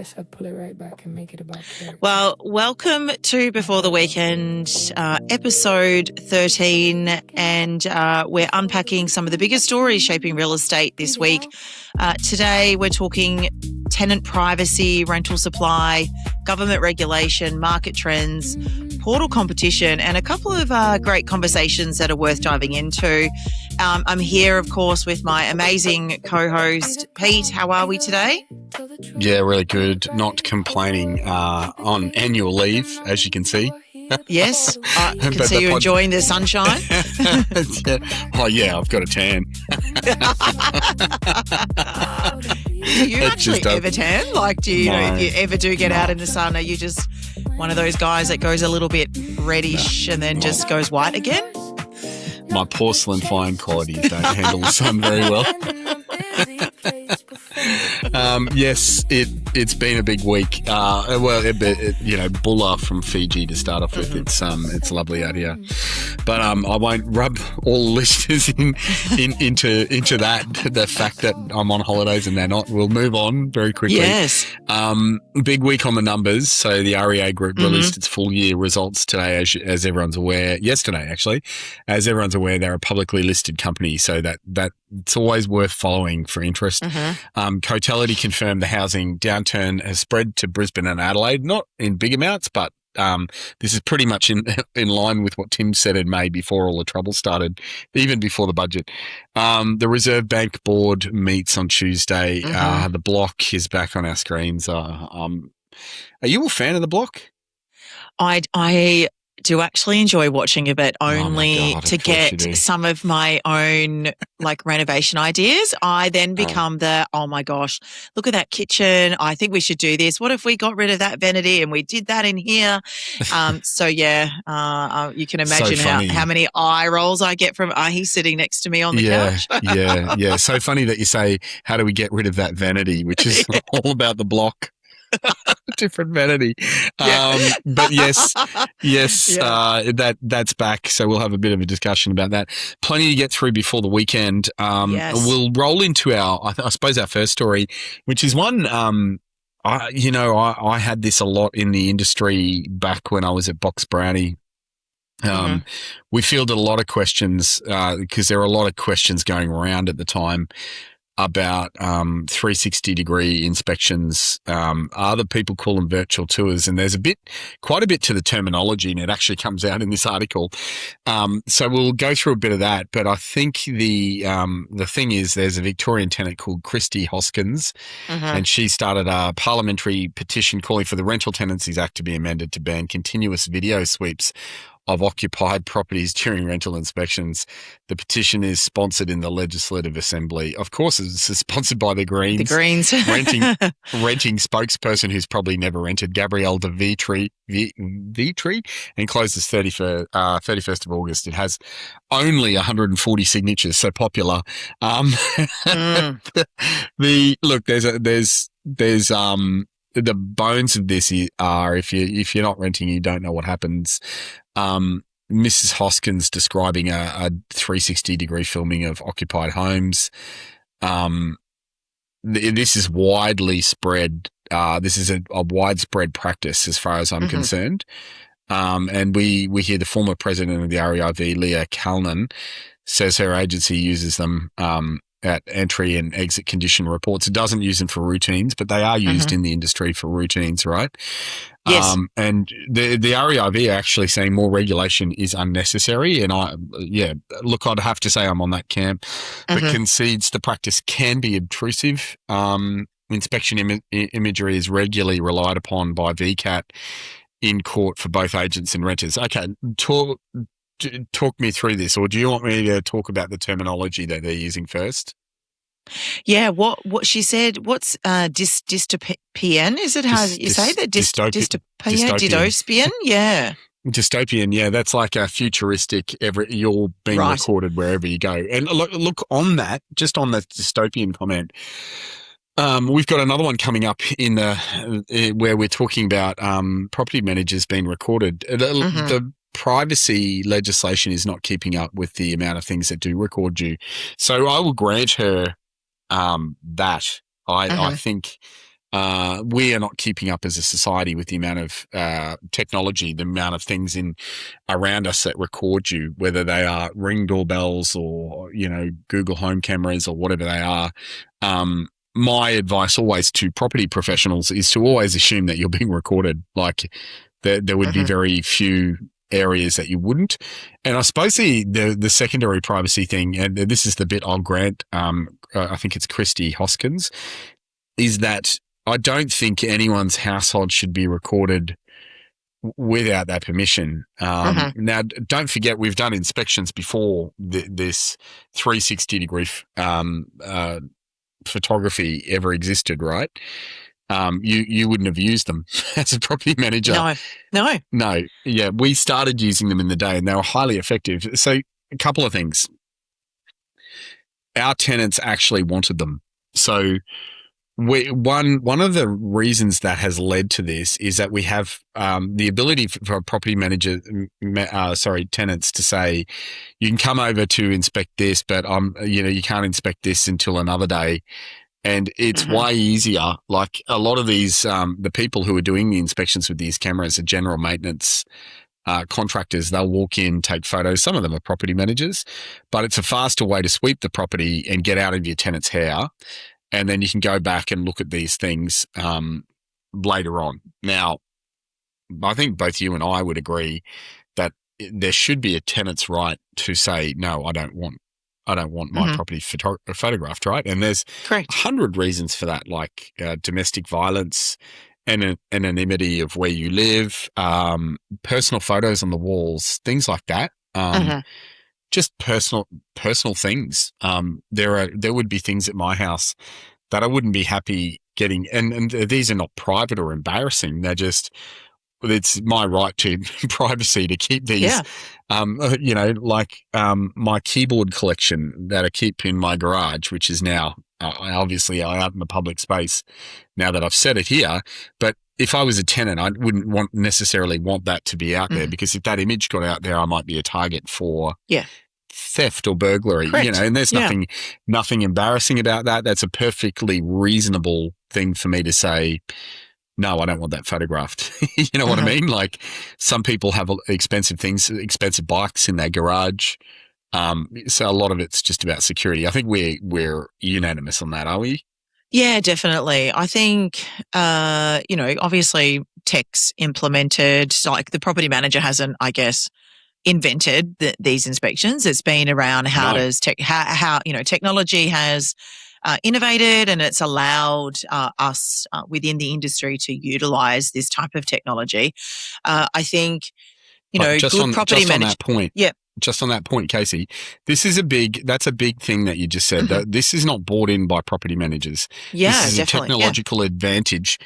guess I'd pull it right back and make it about character. Well, welcome to Before the Weekend, episode 13, and we're unpacking some of the biggest stories shaping real estate this week. Today, we're talking tenant privacy, rental supply, government regulation, market trends, portal competition, and a couple of great conversations that are worth diving into. I'm here, of course, with my amazing co-host, Pete. How are we today? Yeah, really good. Not complaining on annual leave, as you can see. Yes, I can see you enjoying the sunshine. Oh, yeah, I've got a tan. Do you actually ever tan? Like, do you, if you ever do get out in the sun, are you just one of those guys that goes a little bit reddish and then just goes white again? My porcelain fine qualities don't handle the sun very well. Yes, it's been a big week. Bulla from Fiji to start off with. It's lovely out here, but I won't rub all listeners into that, the fact that I'm on holidays and they're not. We'll move on very quickly. Yes. Big week on the numbers. So the REA Group released its full year results today, as everyone's aware. Yesterday, actually, as everyone's aware, they're a publicly listed company, so that it's always worth following for interest. Cotality confirmed the housing downturn has spread to Brisbane and Adelaide, not in big amounts, but this is pretty much in line with what Tim said in May before all the trouble started, even before the budget. The Reserve Bank board meets on Tuesday. The block is back on our screens. Are you a fan of the block? I do actually enjoy watching it, but only to get some of my own renovation ideas. I then become oh my gosh, look at that kitchen. I think we should do this. What if we got rid of that vanity and we did that in here? You can imagine how many eye rolls I get from he's sitting next to me on the couch. Yeah. So funny that you say, how do we get rid of that vanity, which is all about the block. Different vanity. But yes, that's back. So we'll have a bit of a discussion about that. Plenty to get through before the weekend. We'll roll into I suppose our first story, which is one, I had this a lot in the industry back when I was at Box Brownie. We fielded a lot of questions because there were a lot of questions going around at the time about 360-degree inspections. Other people call them virtual tours, and there's quite a bit to the terminology, and it actually comes out in this article. So we'll go through a bit of that, but I think the thing is there's a Victorian tenant called Christy Hoskins, and she started a parliamentary petition calling for the Rental Tenancies Act to be amended to ban continuous video sweeps of occupied properties during rental inspections. The petition is sponsored in the Legislative Assembly. Of course, it's sponsored by the Greens. The Greens. renting spokesperson who's probably never rented, Gabrielle de Vitry, and closes 31st of August. It has only 140 signatures, so popular. The bones of this are if you're not renting, you don't know what happens. Mrs. Hoskins describing a 360-degree filming of occupied homes. This is widely spread. This is a widespread practice as far as I'm concerned. And we hear the former president of the REIV, Leah Calnan, says her agency uses them at entry and exit condition reports. It doesn't use them for routines, but they are used in the industry for routines, right? Yes. And the REIV are actually saying more regulation is unnecessary. And I'd have to say I'm on that camp, but concedes the practice can be obtrusive. Inspection imagery is regularly relied upon by VCAT in court for both agents and renters. Okay, talk me through this, or do you want me to talk about the terminology that they're using first? Yeah, what she said, what's dystopian? Is it how you say that? Dystopian? Yeah. Dystopian, yeah, that's like a futuristic, you're being recorded wherever you go. And look on that, just on the dystopian comment, we've got another one coming up in where we're talking about property managers being recorded. The privacy legislation is not keeping up with the amount of things that do record you. So I will grant her that. I think we are not keeping up as a society with the amount of technology, the amount of things around us that record you, whether they are Ring doorbells or, Google Home cameras or whatever they are. My advice always to property professionals is to always assume that you're being recorded. Like there would be very few areas that you wouldn't. And I suppose the secondary privacy thing, and this is the bit I'll grant, I think it's Christy Hoskins, is that I don't think anyone's household should be recorded without that permission. Now, don't forget, we've done inspections before this 360-degree photography ever existed, right? You wouldn't have used them as a property manager. No. Yeah, we started using them in the day and they were highly effective. So a couple of things. Our tenants actually wanted them. So one of the reasons that has led to this is that we have the ability for property tenants to say, you can come over to inspect this, but you can't inspect this until another day. And it's way easier. Like a lot of these, the people who are doing the inspections with these cameras are general maintenance contractors. They'll walk in, take photos. Some of them are property managers, but it's a faster way to sweep the property and get out of your tenant's hair. And then you can go back and look at these things later on. Now, I think both you and I would agree that there should be a tenant's right to say, no, I don't want my property photographed, right? And there's 100 reasons for that, like domestic violence, anonymity of where you live, personal photos on the walls, things like that. Just personal things. There would be things at my house that I wouldn't be happy getting, and these are not private or embarrassing. They're just, it's my right to privacy to keep these. My keyboard collection that I keep in my garage, which is now obviously out in the public space now that I've set it here. But if I was a tenant, I wouldn't necessarily want that to be out there, because if that image got out there, I might be a target for theft or burglary. And there's nothing embarrassing about that. That's a perfectly reasonable thing for me to say, no, I don't want that photographed. You know what I mean? Like some people have expensive things, expensive bikes in their garage. So a lot of it's just about security. I think we're unanimous on that, are we? Yeah, definitely. I think, obviously tech's implemented, like the property manager hasn't, I guess, invented these inspections. It's been around how technology has innovated, and it's allowed us within the industry to utilize this type of technology. I think, property management. Just on that point, Kasey, that's a big thing that you just said. That this is not bought in by property managers. Yeah, this is definitely. a technological advantage.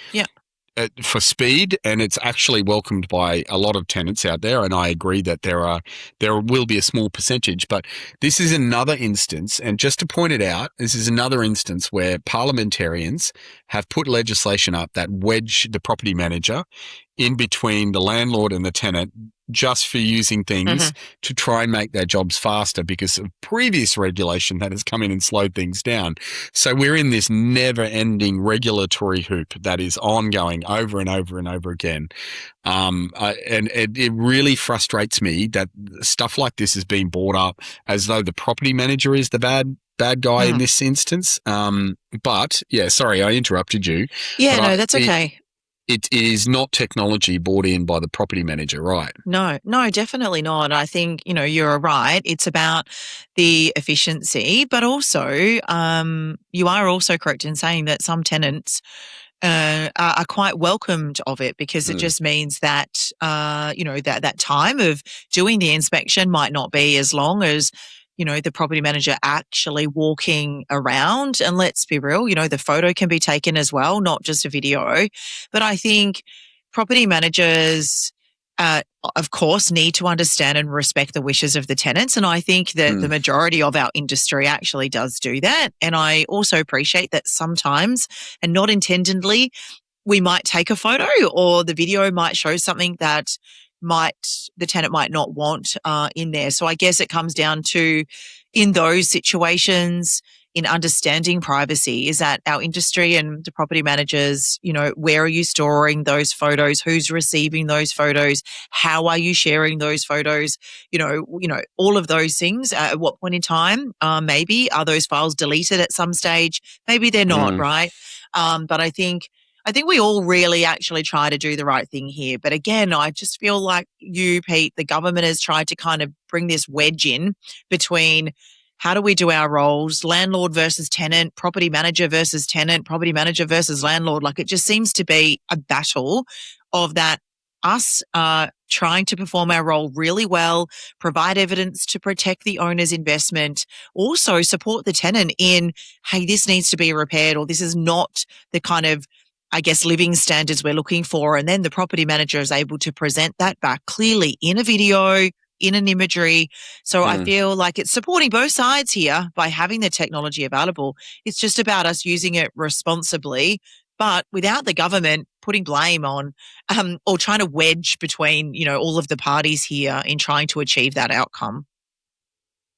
For speed, and it's actually welcomed by a lot of tenants out there. And I agree that there will be a small percentage, but this is another instance. And just to point it out, this is another instance where parliamentarians have put legislation up that wedge the property manager in between the landlord and the tenant, just for using things to try and make their jobs faster because of previous regulation that has come in and slowed things down. So we're in this never-ending regulatory hoop that is ongoing over and over and over again. And it really frustrates me that stuff like this is being brought up as though the property manager is the bad guy in this instance. But yeah, sorry, I interrupted you. Yeah, no, that's okay. It is not technology brought in by the property manager, right? No, definitely not. I think, you're right. It's about the efficiency, but also you are also correct in saying that some tenants are quite welcomed of it, because it just means that, that time of doing the inspection might not be as long as the property manager actually walking around. And let's be real, the photo can be taken as well, not just a video. But I think property managers, of course, need to understand and respect the wishes of the tenants. And I think that the majority of our industry actually does do that. And I also appreciate that sometimes, and not intendedly, we might take a photo or the video might show something that the tenant might not want in there. So I guess it comes down to, in those situations, in understanding privacy is that our industry and the property managers, where are you storing those photos? Who's receiving those photos? How are you sharing those photos? All of those things. At what point in time, maybe are those files deleted at some stage? Maybe they're not, right? But I think we all really actually try to do the right thing here. But again, I just feel like you, Pete, the government has tried to kind of bring this wedge in between how do we do our roles, landlord versus tenant, property manager versus tenant, property manager versus landlord. Like, it just seems to be a battle of that, us trying to perform our role really well, provide evidence to protect the owner's investment, also support the tenant in, hey, this needs to be repaired, or this is not the kind of, I guess, living standards we're looking for. And then the property manager is able to present that back clearly in a video, in an imagery. So I feel like it's supporting both sides here by having the technology available. It's just about us using it responsibly, but without the government putting blame on or trying to wedge between, all of the parties here in trying to achieve that outcome.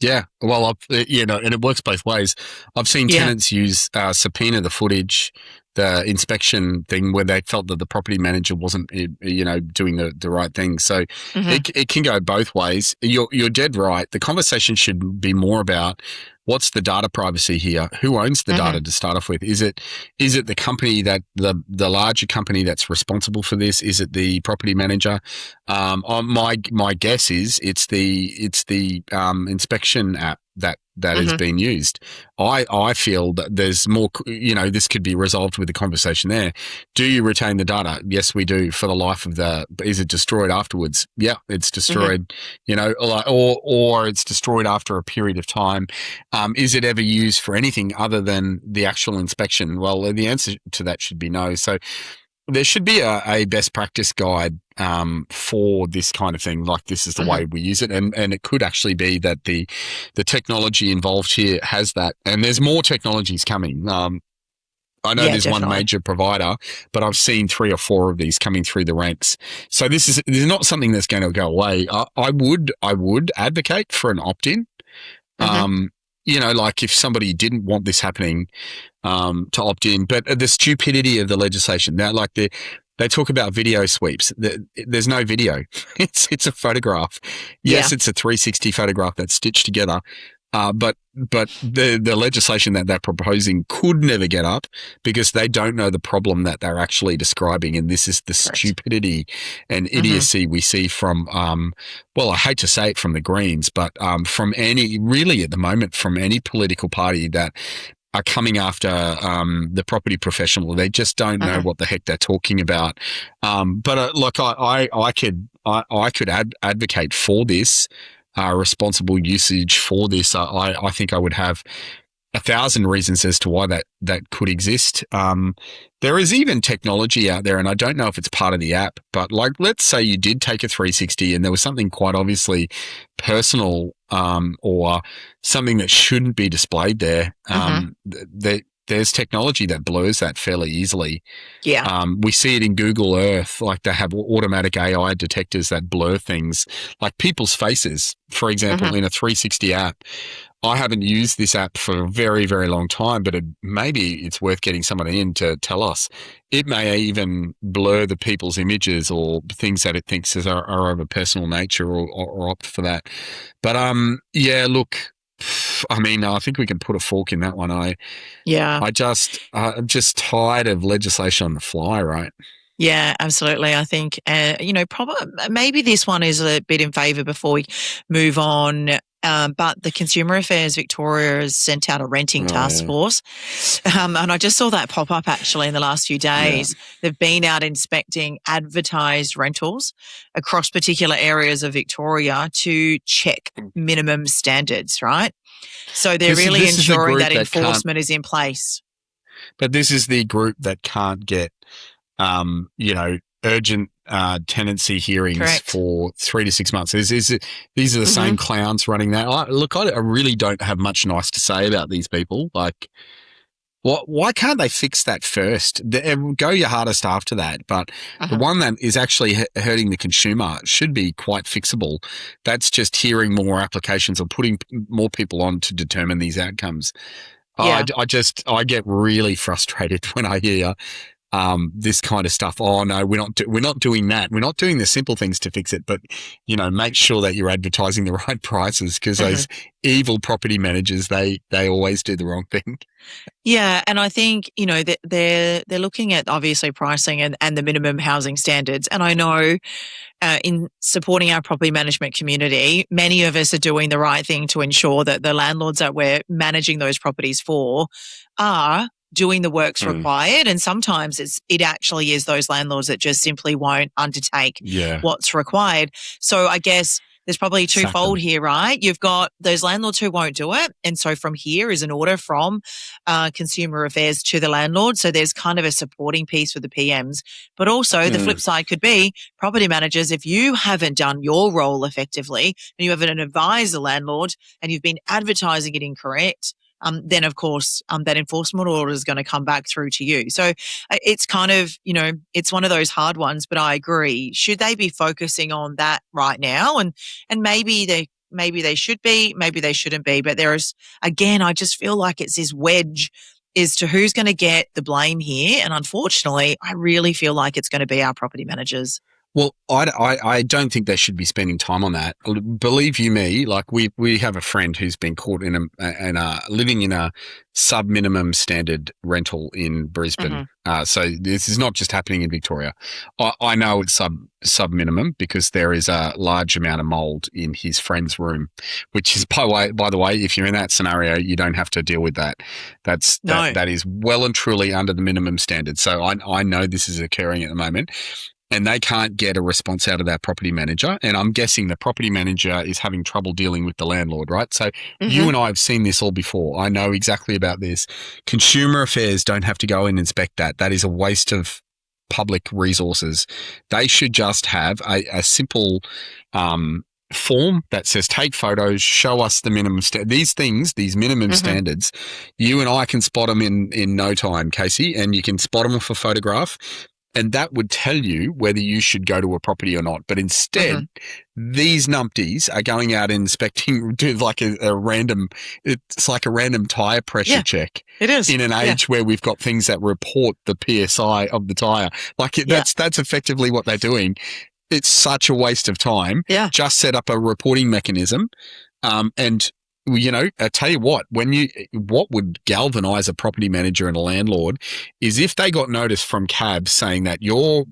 Yeah, well, and it works both ways. I've seen tenants use subpoena the footage, the inspection thing, where they felt that the property manager wasn't, doing the right thing. So it can go both ways. You're dead right. The conversation should be more about what's the data privacy here? Who owns the data to start off with? Is it the company that the larger company that's responsible for this? Is it the property manager? My guess is it's the inspection app that is being used. I feel that there's more, this could be resolved with the conversation there. Do you retain the data? Yes, we do, for the life of is it destroyed afterwards? Yeah, it's destroyed, or it's destroyed after a period of time. Is it ever used for anything other than the actual inspection? Well, the answer to that should be no. So there should be a best practice guide for this kind of thing. Like, this is the way we use it. And it could actually be that the technology involved here has that. And there's more technologies coming. I know there's one major provider, but I've seen 3 or 4 of these coming through the ranks. So this is not something that's going to go away. I would advocate for an opt-in. Like, if somebody didn't want this happening, to opt in, but the stupidity of the legislation now, like they talk about video sweeps. There's no video. It's a photograph. Yes, it's a 360 photograph that's stitched together. But the legislation that they're proposing could never get up because they don't know the problem that they're actually describing. And this is the stupidity and idiocy we see from, I hate to say it, from the Greens, but from really at the moment, from any political party that are coming after the property professional. They just don't know what the heck they're talking about. Look, I could advocate for this responsible usage for this. I think I would have 1,000 reasons as to why that could exist. There is even technology out there, and I don't know if it's part of the app, but like, let's say you did take a 360 and there was something quite obviously personal or something that shouldn't be displayed there. There's technology that blurs that fairly easily. Yeah. We see it in Google Earth, like they have automatic AI detectors that blur things, like people's faces, for example, in a 360 app. I haven't used this app for a very, very long time, but maybe it's worth getting someone in to tell us. It may even blur the people's images or things that it thinks are of a personal nature or opt for that. But look, I mean, I think we can put a fork in that one. I'm just tired of legislation on the fly, right? Yeah, absolutely. I think, maybe this one is a bit in favour before we move on. But the Consumer Affairs Victoria has sent out a renting task force. And I just saw that pop up actually in the last few days. Yeah. They've been out inspecting advertised rentals across particular areas of Victoria to check minimum standards, right? So they're really ensuring that enforcement is in place. But this is the group that can't get, urgent tenancy hearings for 3 to 6 months. These are the same clowns running that. I really don't have much nice to say about these people. Like, why can't they fix that first? Go your hardest after that. But the one that is actually hurting the consumer should be quite fixable. That's just hearing more applications or putting more people on to determine these outcomes. Yeah. I get really frustrated when I hear this kind of stuff. Oh no, we're not doing that. We're not doing the simple things to fix it. But make sure that you're advertising the right prices, because those evil property managers, they always do the wrong thing. Yeah, and I think that they're looking at obviously pricing and the minimum housing standards. And I know in supporting our property management community, many of us are doing the right thing to ensure that the landlords that we're managing those properties for are doing the works required. And sometimes it actually is those landlords that just simply won't undertake what's required. So I guess there's probably twofold here, right? You've got those landlords who won't do it. And so from here is an order from Consumer Affairs to the landlord. So there's kind of a supporting piece for the PMs. But also the flip side could be property managers, if you haven't done your role effectively and you haven't advised the landlord and you've been advertising it incorrect, then of course that enforcement order is going to come back through to you. So it's kind of, it's one of those hard ones, but I agree. Should they be focusing on that right now? And maybe they should be, maybe they shouldn't be, but there is, again, I just feel like it's this wedge as to who's going to get the blame here. And unfortunately, I really feel like it's going to be our property managers. Well, I don't think they should be spending time on that. Believe you me, like we have a friend who's been caught living in a sub-minimum standard rental in Brisbane. So this is not just happening in Victoria. I know it's sub-minimum because there is a large amount of mold in his friend's room, which is, by the way, if you're in that scenario, you don't have to deal with that. That is well and truly under the minimum standard. So I know this is occurring at the moment. And they can't get a response out of that property manager. And I'm guessing the property manager is having trouble dealing with the landlord, right? So you and I have seen this all before. I know exactly about this. Consumer Affairs don't have to go and inspect that. That is a waste of public resources. They should just have a simple form that says, take photos, show us the minimum these minimum standards. You and I can spot them in no time, Kasey, and you can spot them with a photograph. And that would tell you whether you should go to a property or not. But instead, these numpties are going out and inspecting, do like a random tire pressure check. It is. In an age where we've got things that report the PSI of the tire. That's effectively what they're doing. It's such a waste of time. Yeah. Just set up a reporting mechanism. And I tell you what would galvanize a property manager and a landlord is if they got notice from cabs saying that your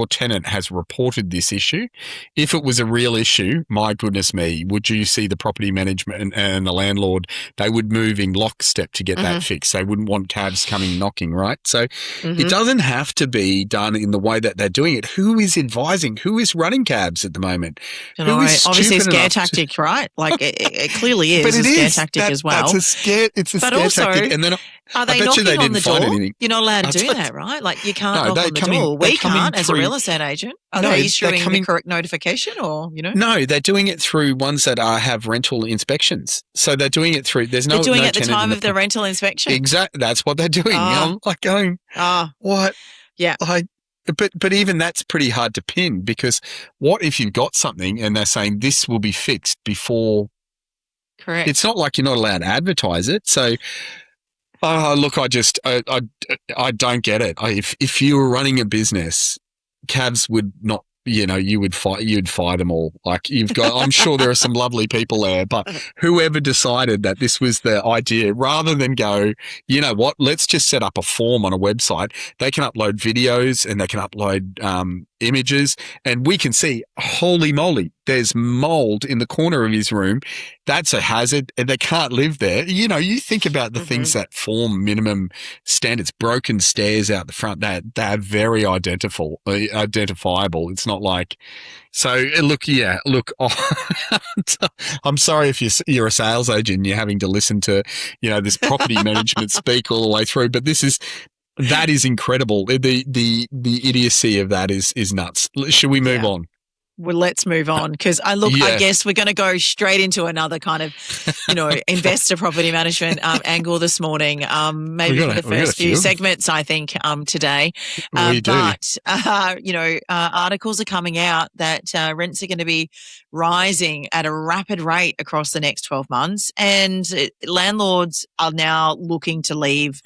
tenant has reported this issue. If it was a real issue, my goodness me, would you see the property management and the landlord, they would move in lockstep to get that fixed. They wouldn't want cabs coming knocking, right? So it doesn't have to be done in the way that they're doing it. Who is advising? Who is running cabs at the moment? Obviously a scare tactic, right? Like it clearly is but a scare tactic as well. It's a scare tactic. And then are they knocking on the door? You're not allowed to do that, right? Like you can't knock on the door. We can't as a real estate agent. Are they issuing the correct notification or, No, they're doing it through ones that have rental inspections. So they're doing it through, they're doing it at the time of the rental inspection. Exactly. That's what they're doing. I'm like going, what? Yeah. But even that's pretty hard to pin because what if you've got something and they're saying this will be fixed before? Correct. It's not like you're not allowed to advertise it. So, look, I don't get it. If you were running a business, cabs would not, you'd fire them all. Like I'm sure there are some lovely people there, but whoever decided that this was the idea, rather than go, you know what, let's just set up a form on a website. They can upload videos and they can upload images and we can see, holy moly, there's mold in the corner of his room. That's a hazard and they can't live there. You think about the things that form minimum standards, broken stairs out the front, they're very identifiable. It's not like, so look, I'm sorry if you're a sales agent and you're having to listen to, this property management speak all the way through, but that is incredible. The idiocy of that is nuts. Should we move on? well, let's move on because I Yeah. guess we're going to go straight into another kind of, investor property management angle this morning. Maybe for the first few segments, I think today. We do. But articles are coming out that rents are going to be rising at a rapid rate across the next 12 months, and landlords are now looking to leave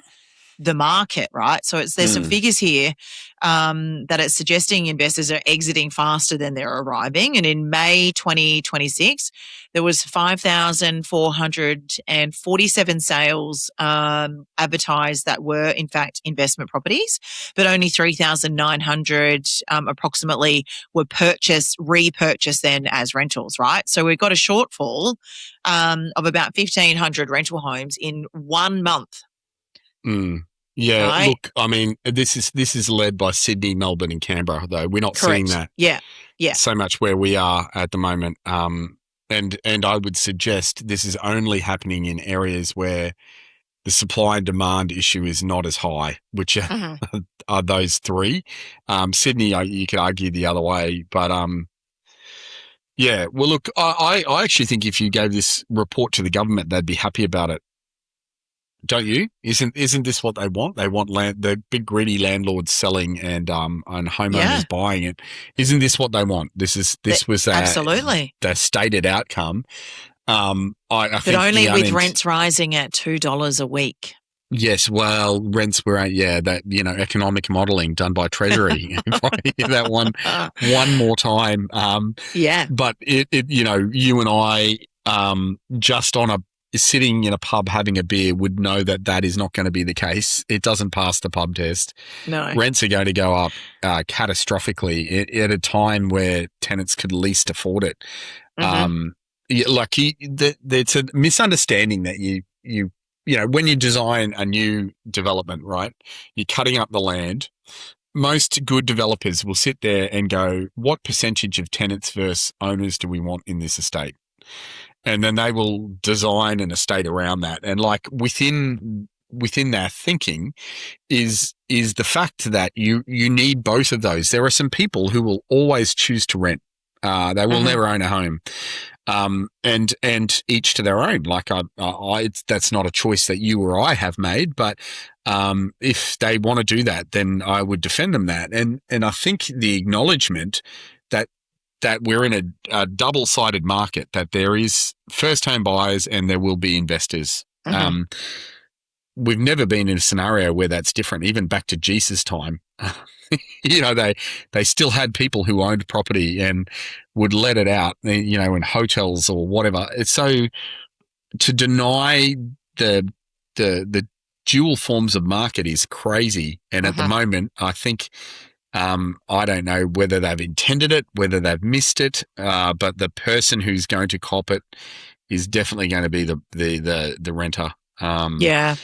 the market, right? So there's some figures here that it's suggesting investors are exiting faster than they're arriving. And in May 2026, there was 5,447 sales advertised that were in fact investment properties, but only 3,900 approximately were repurchased then as rentals, right? So we've got a shortfall of about 1,500 rental homes in 1 month. Yeah, right? Look, I mean, this is led by Sydney, Melbourne, and Canberra, though. We're not Correct. seeing that Yeah. so much where we are at the moment. And I would suggest this is only happening in areas where the supply and demand issue is not as high, which are those three. Sydney, you could argue the other way, but yeah. Well, look, I actually think if you gave this report to the government, they'd be happy about it. Don't you? Isn't this what they want? They want the big greedy landlords selling and homeowners buying it. Isn't this what they want? This was absolutely the stated outcome. I but think only with rents rising at $2 a week. Yes, well, rents were economic modelling done by Treasury. That one more time. But you and I just on sitting in a pub having a beer would know that is not going to be the case. It doesn't pass the pub test. No. Rents are going to go up catastrophically at a time where tenants could least afford it. It's a misunderstanding that you when you design a new development, right, you're cutting up the land. Most good developers will sit there and go, what percentage of tenants versus owners do we want in this estate? And then they will design an estate around that. And like within their thinking is the fact that you need both of those. There are some people who will always choose to rent. They will never own a home. And each to their own. Like that's not a choice that you or I have made, but if they want to do that, then I would defend them that. And I think the acknowledgement that we're in a double-sided market, that there is first-home buyers and there will be investors. We've never been in a scenario where that's different, even back to Jesus' time. They still had people who owned property and would let it out, in hotels or whatever. So to deny the dual forms of market is crazy. And at the moment, I think I don't know whether they've intended it, whether they've missed it, but the person who's going to cop it is definitely going to be the renter. Yeah,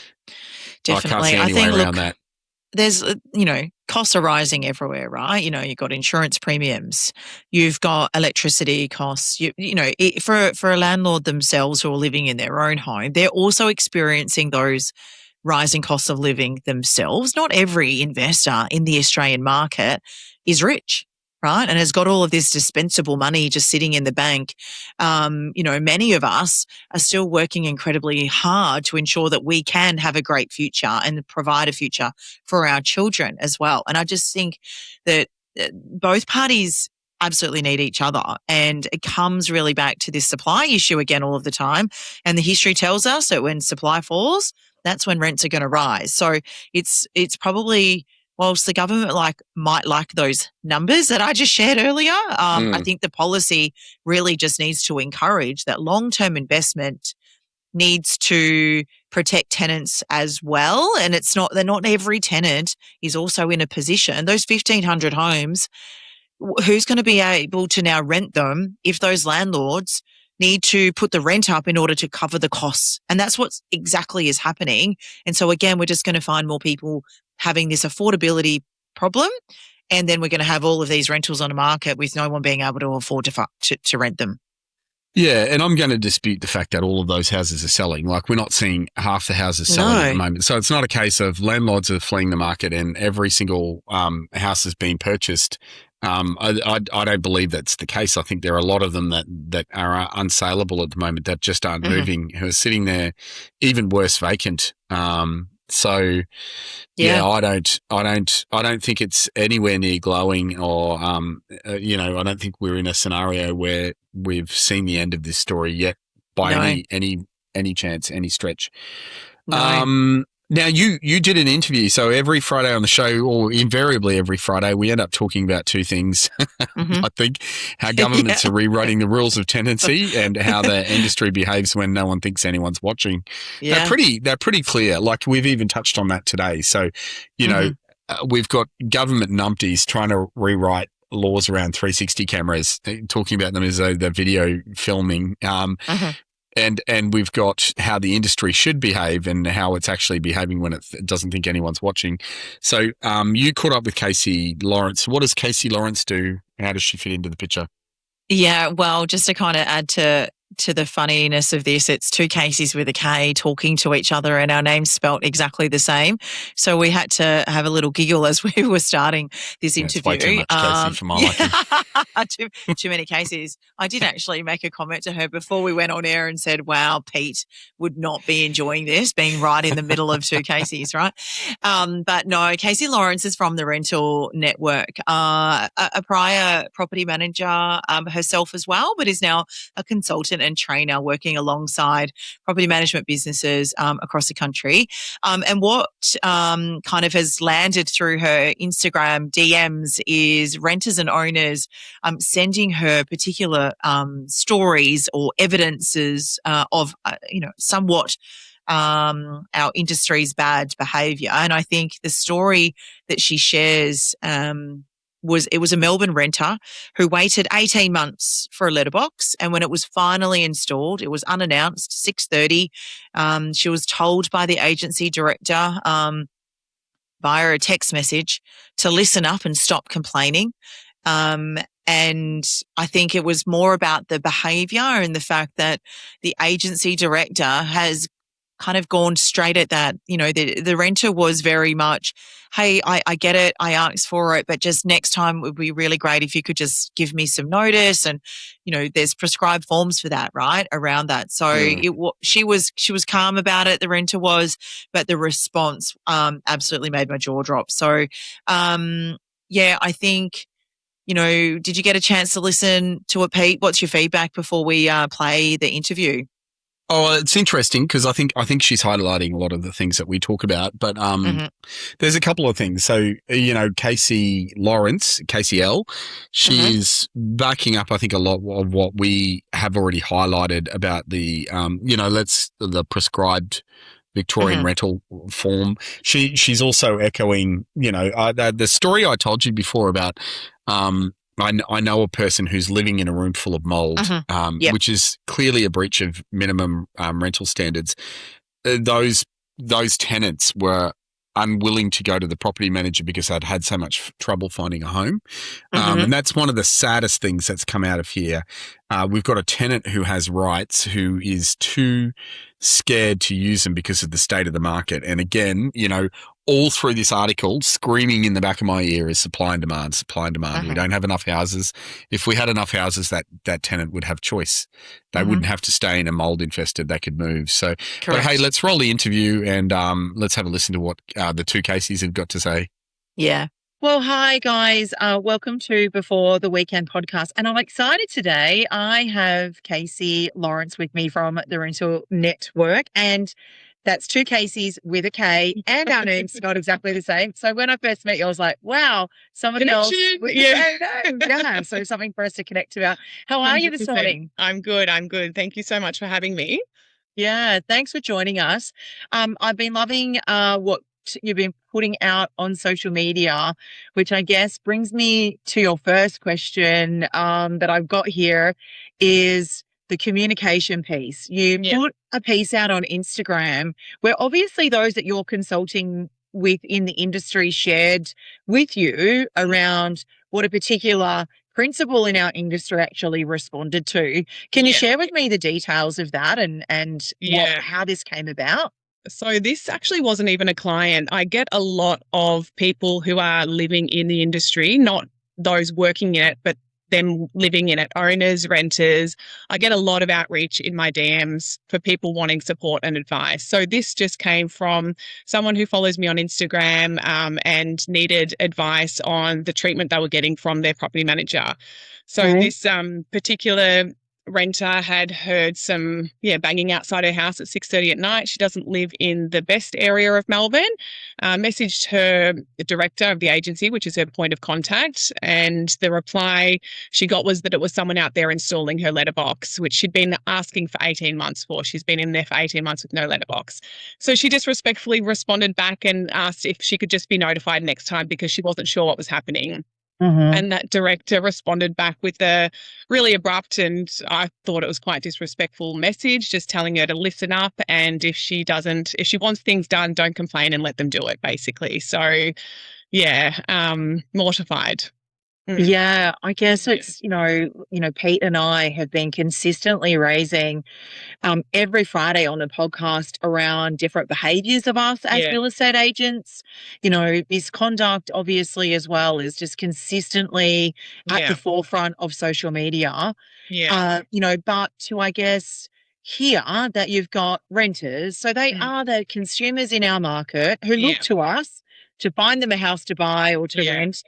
definitely. I can't see any way around that. There's, costs are rising everywhere, right? You've got insurance premiums, you've got electricity costs. For a landlord themselves who are living in their own home, they're also experiencing those rising costs of living themselves. Not every investor in the Australian market is rich, right? And has got all of this dispensable money just sitting in the bank. Many of us are still working incredibly hard to ensure that we can have a great future and provide a future for our children as well. And I just think that both parties absolutely need each other. And it comes really back to this supply issue again all of the time. And the history tells us that when supply falls, that's when rents are going to rise. So it's probably, whilst the government might like those numbers that I just shared earlier, I think the policy really just needs to encourage that long-term investment needs to protect tenants as well. And not every tenant is also in a position. Those 1,500 homes, who's going to be able to now rent them if those landlords need to put the rent up in order to cover the costs? And that's what exactly is happening. And so again, we're just going to find more people having this affordability problem. And then we're going to have all of these rentals on the market with no one being able to afford to rent them. Yeah, and I'm going to dispute the fact that all of those houses are selling. Like, we're not seeing half the houses selling at the moment. So it's not a case of landlords are fleeing the market and every single house is being purchased I don't believe that's the case. I think there are a lot of them that are unsaleable at the moment that just aren't moving, who are sitting there, even worse, vacant. So yeah, I don't think it's anywhere near glowing, or I don't think we're in a scenario where we've seen the end of this story yet by any chance, any stretch. No. Now you did an interview, so every Friday on the show, or invariably every Friday, we end up talking about two things. I think how governments are rewriting the rules of tenancy and how the industry behaves when no one thinks anyone's watching. Yeah. They're pretty clear. Like, we've even touched on that today. So, we've got government numpties trying to rewrite laws around 360 cameras, talking about them as though they're video filming. And we've got how the industry should behave and how it's actually behaving when it doesn't think anyone's watching. So you caught up with Kasey Lawrence. What does Kasey Lawrence do? How does she fit into the picture? Yeah, well, just to kind of add to the funniness of this, it's two Kaseys with a K talking to each other and our names spelt exactly the same. So we had to have a little giggle as we were starting this interview. It's way too much Kasey for my liking. Too many Kaseys. I did actually make a comment to her before we went on air and said, wow, Pete would not be enjoying this, being right in the middle of two Kaseys, right? But no, Kasey Lawrence is from the rental network, a prior property manager herself as well, but is now a consultant and trainer working alongside property management businesses across the country. And what kind of has landed through her Instagram DMs is renters and owners sending her particular stories or evidences of, somewhat our industry's bad behaviour. And I think the story that she shares was a Melbourne renter who waited 18 months for a letterbox, and when it was finally installed, it was unannounced, 6:30. She was told by the agency director via a text message to listen up and stop complaining. And I think it was more about the behaviour and the fact that the agency director has kind of gone straight at that. The renter was very much, hey, I get it, I asked for it, but just next time it would be really great if you could just give me some notice. And, there's prescribed forms for that, right, around that. So she was calm about it, the renter was, but the response absolutely made my jaw drop. So, I think, did you get a chance to listen to it, Pete? What's your feedback before we play the interview? Oh, it's interesting because I think she's highlighting a lot of the things that we talk about, but there's a couple of things. So, Kasey Lawrence, Kasey L, she is backing up, I think, a lot of what we have already highlighted about the, the prescribed Victorian rental form. She's also echoing, the story I told you before about, I know a person who's living in a room full of mold, which is clearly a breach of minimum rental standards. Those tenants were unwilling to go to the property manager because they'd had so much trouble finding a home. And that's one of the saddest things that's come out of here. We've got a tenant who has rights who is too scared to use them because of the state of the market. And again, all through this article, screaming in the back of my ear is supply and demand, supply and demand. We don't have enough houses. If we had enough houses, that tenant would have choice. They wouldn't have to stay in a mold infested. They could move. So, but hey, let's roll the interview and let's have a listen to what the two Kaseys have got to say. Yeah. Well, hi guys. Welcome to Before the Weekend podcast. And I'm excited today. I have Kasey Lawrence with me from the Rental Network, and that's two Kaseys with a K, and our name's not exactly the same. So when I first met you, I was like, wow, somebody else. Yeah. So something for us to connect to. How are 100%. You this morning? I'm good. Thank you so much for having me. Yeah, thanks for joining us. I've been loving what you've been putting out on social media, which I guess brings me to your first question that I've got here is the communication piece. You put a piece out on Instagram where obviously those that you're consulting with in the industry shared with you around what a particular principal in our industry actually responded to. Can you share with me the details of that and how this came about? So this actually wasn't even a client. I get a lot of people who are living in the industry, not those working in it, but them living in it, owners, renters. I get a lot of outreach in my DMs for people wanting support and advice. So this just came from someone who follows me on Instagram and needed advice on the treatment they were getting from their property manager. So this particular renter had heard some banging outside her house at 6:30 at night. She doesn't live in the best area of Melbourne. Messaged her director of the agency, which is her point of contact, and the reply she got was that it was someone out there installing her letterbox, which she'd been asking for 18 months for. She's been in there for 18 months with no letterbox. So she just respectfully responded back and asked if she could just be notified next time because she wasn't sure what was happening. And that director responded back with a really abrupt and I thought it was quite disrespectful message, just telling her to listen up, and if she wants things done, don't complain and let them do it, basically. So mortified. Yeah, I guess it's, Pete and I have been consistently raising every Friday on the podcast around different behaviours of us as real estate agents. Misconduct, obviously, as well, is just consistently at the forefront of social media. But to, I guess, hear that you've got renters, so they are the consumers in our market who look to us to find them a house to buy or to rent.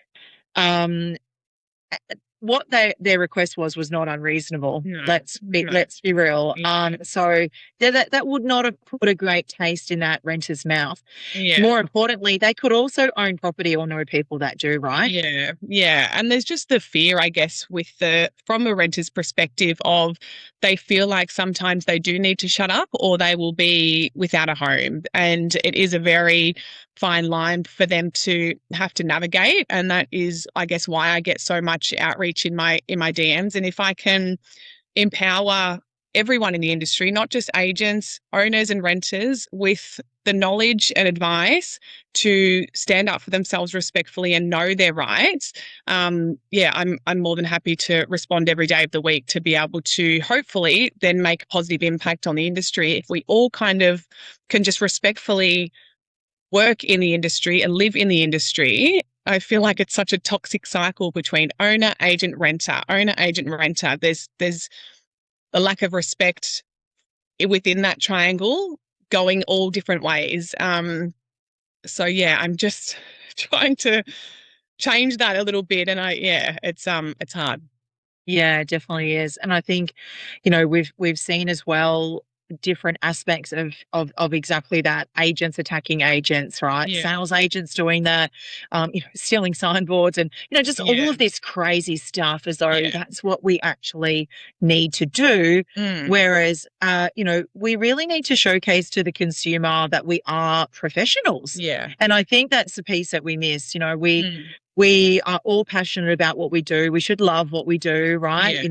What their request was not unreasonable. No, let's be real. So that would not have put a great taste in that renter's mouth. More importantly, they could also own property or know people that do, right? And there's just the fear, I guess, from a renter's perspective of they feel like sometimes they do need to shut up or they will be without a home, and it is a very fine line for them to have to navigate, and that is, I guess, why I get so much outreach in my DMs. And if I can empower everyone in the industry, not just agents, owners and renters, with the knowledge and advice to stand up for themselves respectfully and know their rights, I'm more than happy to respond every day of the week to be able to hopefully then make a positive impact on the industry. If we all kind of can just respectfully work in the industry and live in the industry, I feel like it's such a toxic cycle between owner, agent, renter, owner, agent, renter. There's a lack of respect within that triangle going all different ways. I'm just trying to change that a little bit, and it's hard. Yeah, it definitely is. And I think, we've seen as well different aspects of exactly that. Agents attacking agents, right? Sales agents doing that, stealing signboards and, just all of this crazy stuff as though that's what we actually need to do. Whereas, we really need to showcase to the consumer that we are professionals. And I think that's the piece that we miss. We are all passionate about what we do. We should love what we do, right?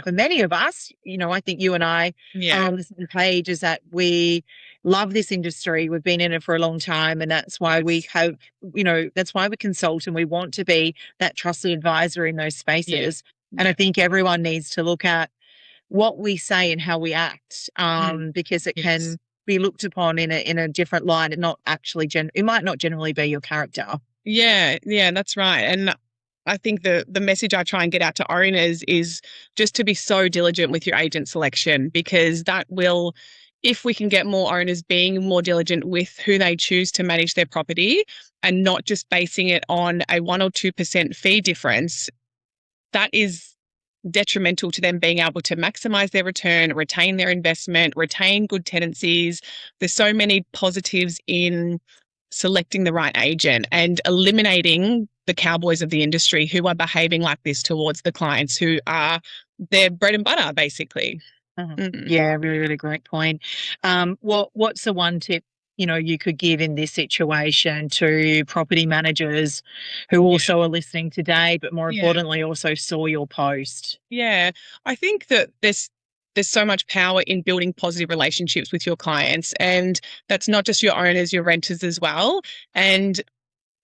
For many of us, I think you and I are on the same page, is that we love this industry. We've been in it for a long time, and that's why we have, that's why we consult and we want to be that trusted advisor in those spaces. And I think everyone needs to look at what we say and how we act, because it can be looked upon in a different light and not actually, it might not generally be your character. Yeah, that's right. And I think the message I try and get out to owners is just to be so diligent with your agent selection, because that will, if we can get more owners being more diligent with who they choose to manage their property and not just basing it on a 1 or 2% fee difference, that is detrimental to them being able to maximize their return, retain their investment, retain good tenancies. There's so many positives in selecting the right agent and eliminating the cowboys of the industry who are behaving like this towards the clients who are their bread and butter, basically. Yeah, really, really great point. What's the one tip you could give in this situation to property managers who also are listening today, but more importantly also saw your post? I think that there's so much power in building positive relationships with your clients, and that's not just your owners, your renters as well. And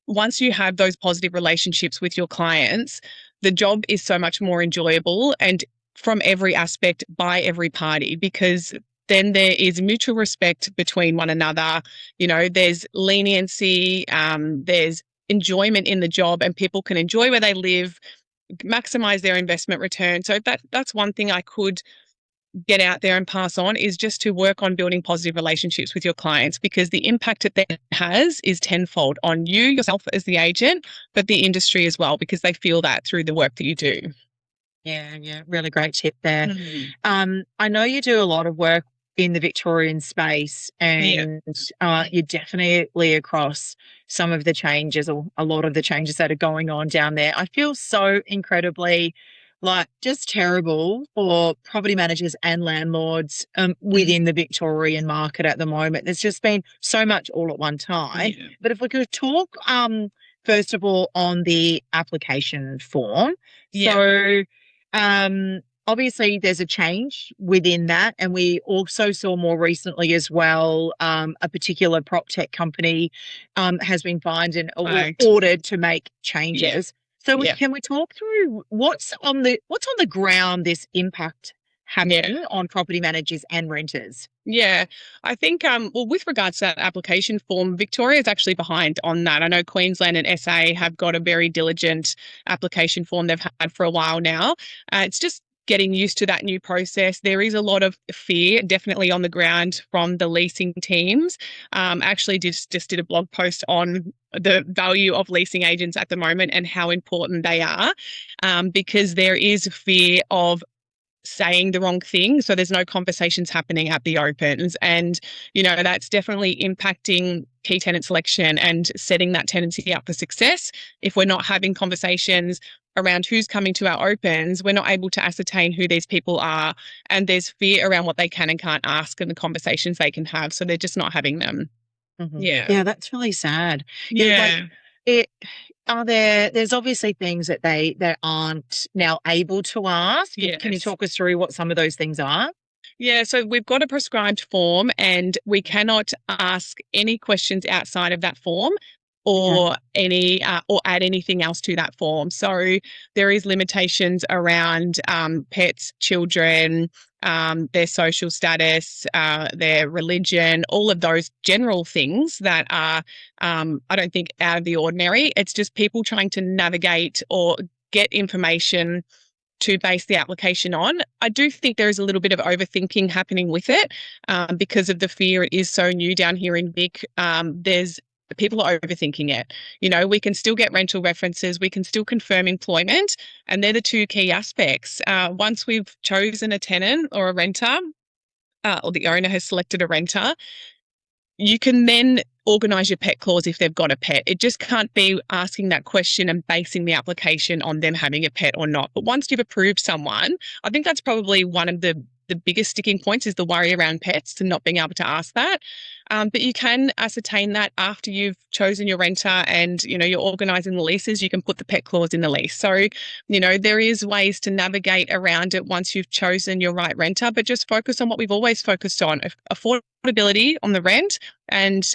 once you have those positive relationships with your clients, the job is so much more enjoyable and from every aspect by every party, because then there is mutual respect between one another. There's leniency, there's enjoyment in the job and people can enjoy where they live, maximize their investment return. So that's one thing I could get out there and pass on, is just to work on building positive relationships with your clients, because the impact that has is tenfold on you yourself as the agent, but the industry as well, because they feel that through the work that you do. Yeah, really great tip there. I know you do a lot of work in the Victorian space, and you're definitely across some of the changes, or a lot of the changes that are going on down there. I feel so incredibly just terrible for property managers and landlords within the Victorian market at the moment. There's just been so much all at one time. But if we could talk first of all on the application form. So obviously there's a change within that, and we also saw more recently as well a particular prop tech company has been fined and ordered to make changes. So can we talk through what's on the ground, this impact having on property managers and renters? Yeah, I think, with regards to that application form, Victoria is actually behind on that. I know Queensland and SA have got a very diligent application form they've had for a while now. It's just getting used to that new process. There is a lot of fear definitely on the ground from the leasing teams. Actually just did a blog post on the value of leasing agents at the moment and how important they are, because there is fear of saying the wrong thing. So there's no conversations happening at the opens. And, that's definitely impacting key tenant selection and setting that tenancy up for success. If we're not having conversations around who's coming to our opens, we're not able to ascertain who these people are. And there's fear around what they can and can't ask and the conversations they can have. So they're just not having them. Yeah, that's really sad. Yeah. There's obviously things that they aren't now able to ask. Yes. Can you talk us through what some of those things are? Yeah, so we've got a prescribed form and we cannot ask any questions outside of that form or or add anything else to that form. So there is limitations around pets, children, their social status, their religion, all of those general things that are, I don't think, out of the ordinary. It's just people trying to navigate or get information to base the application on. I do think there is a little bit of overthinking happening with it because of the fear. It is so new down here in Vic. People are overthinking it. We can still get rental references. We can still confirm employment. And they're the two key aspects. Once we've chosen a tenant or a renter, or the owner has selected a renter, you can then organise your pet clause if they've got a pet. It just can't be asking that question and basing the application on them having a pet or not. But once you've approved someone, I think that's probably one of the biggest sticking points, is the worry around pets and not being able to ask that. But you can ascertain that after you've chosen your renter and, you're organising the leases, you can put the pet clause in the lease. So, there is ways to navigate around it once you've chosen your right renter, but just focus on what we've always focused on: affordability on the rent and,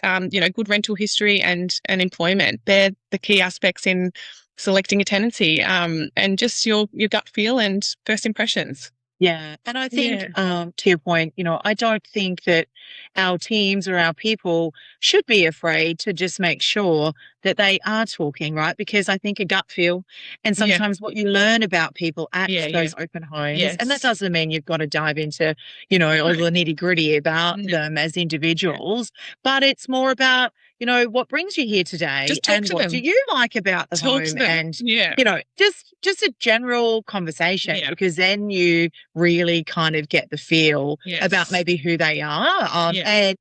good rental history and employment. They're the key aspects in selecting a tenancy, and just your gut feel and first impressions. Yeah. And I think, to your point, I don't think that our teams or our people should be afraid to just make sure that they are talking, right? Because I think a gut feel and sometimes what you learn about people at those open homes, and that doesn't mean you've got to dive into, all the nitty gritty about them as individuals, but it's more about, what brings you here today and what do you like about the home, and, just a general conversation, because then you really kind of get the feel about maybe who they are, and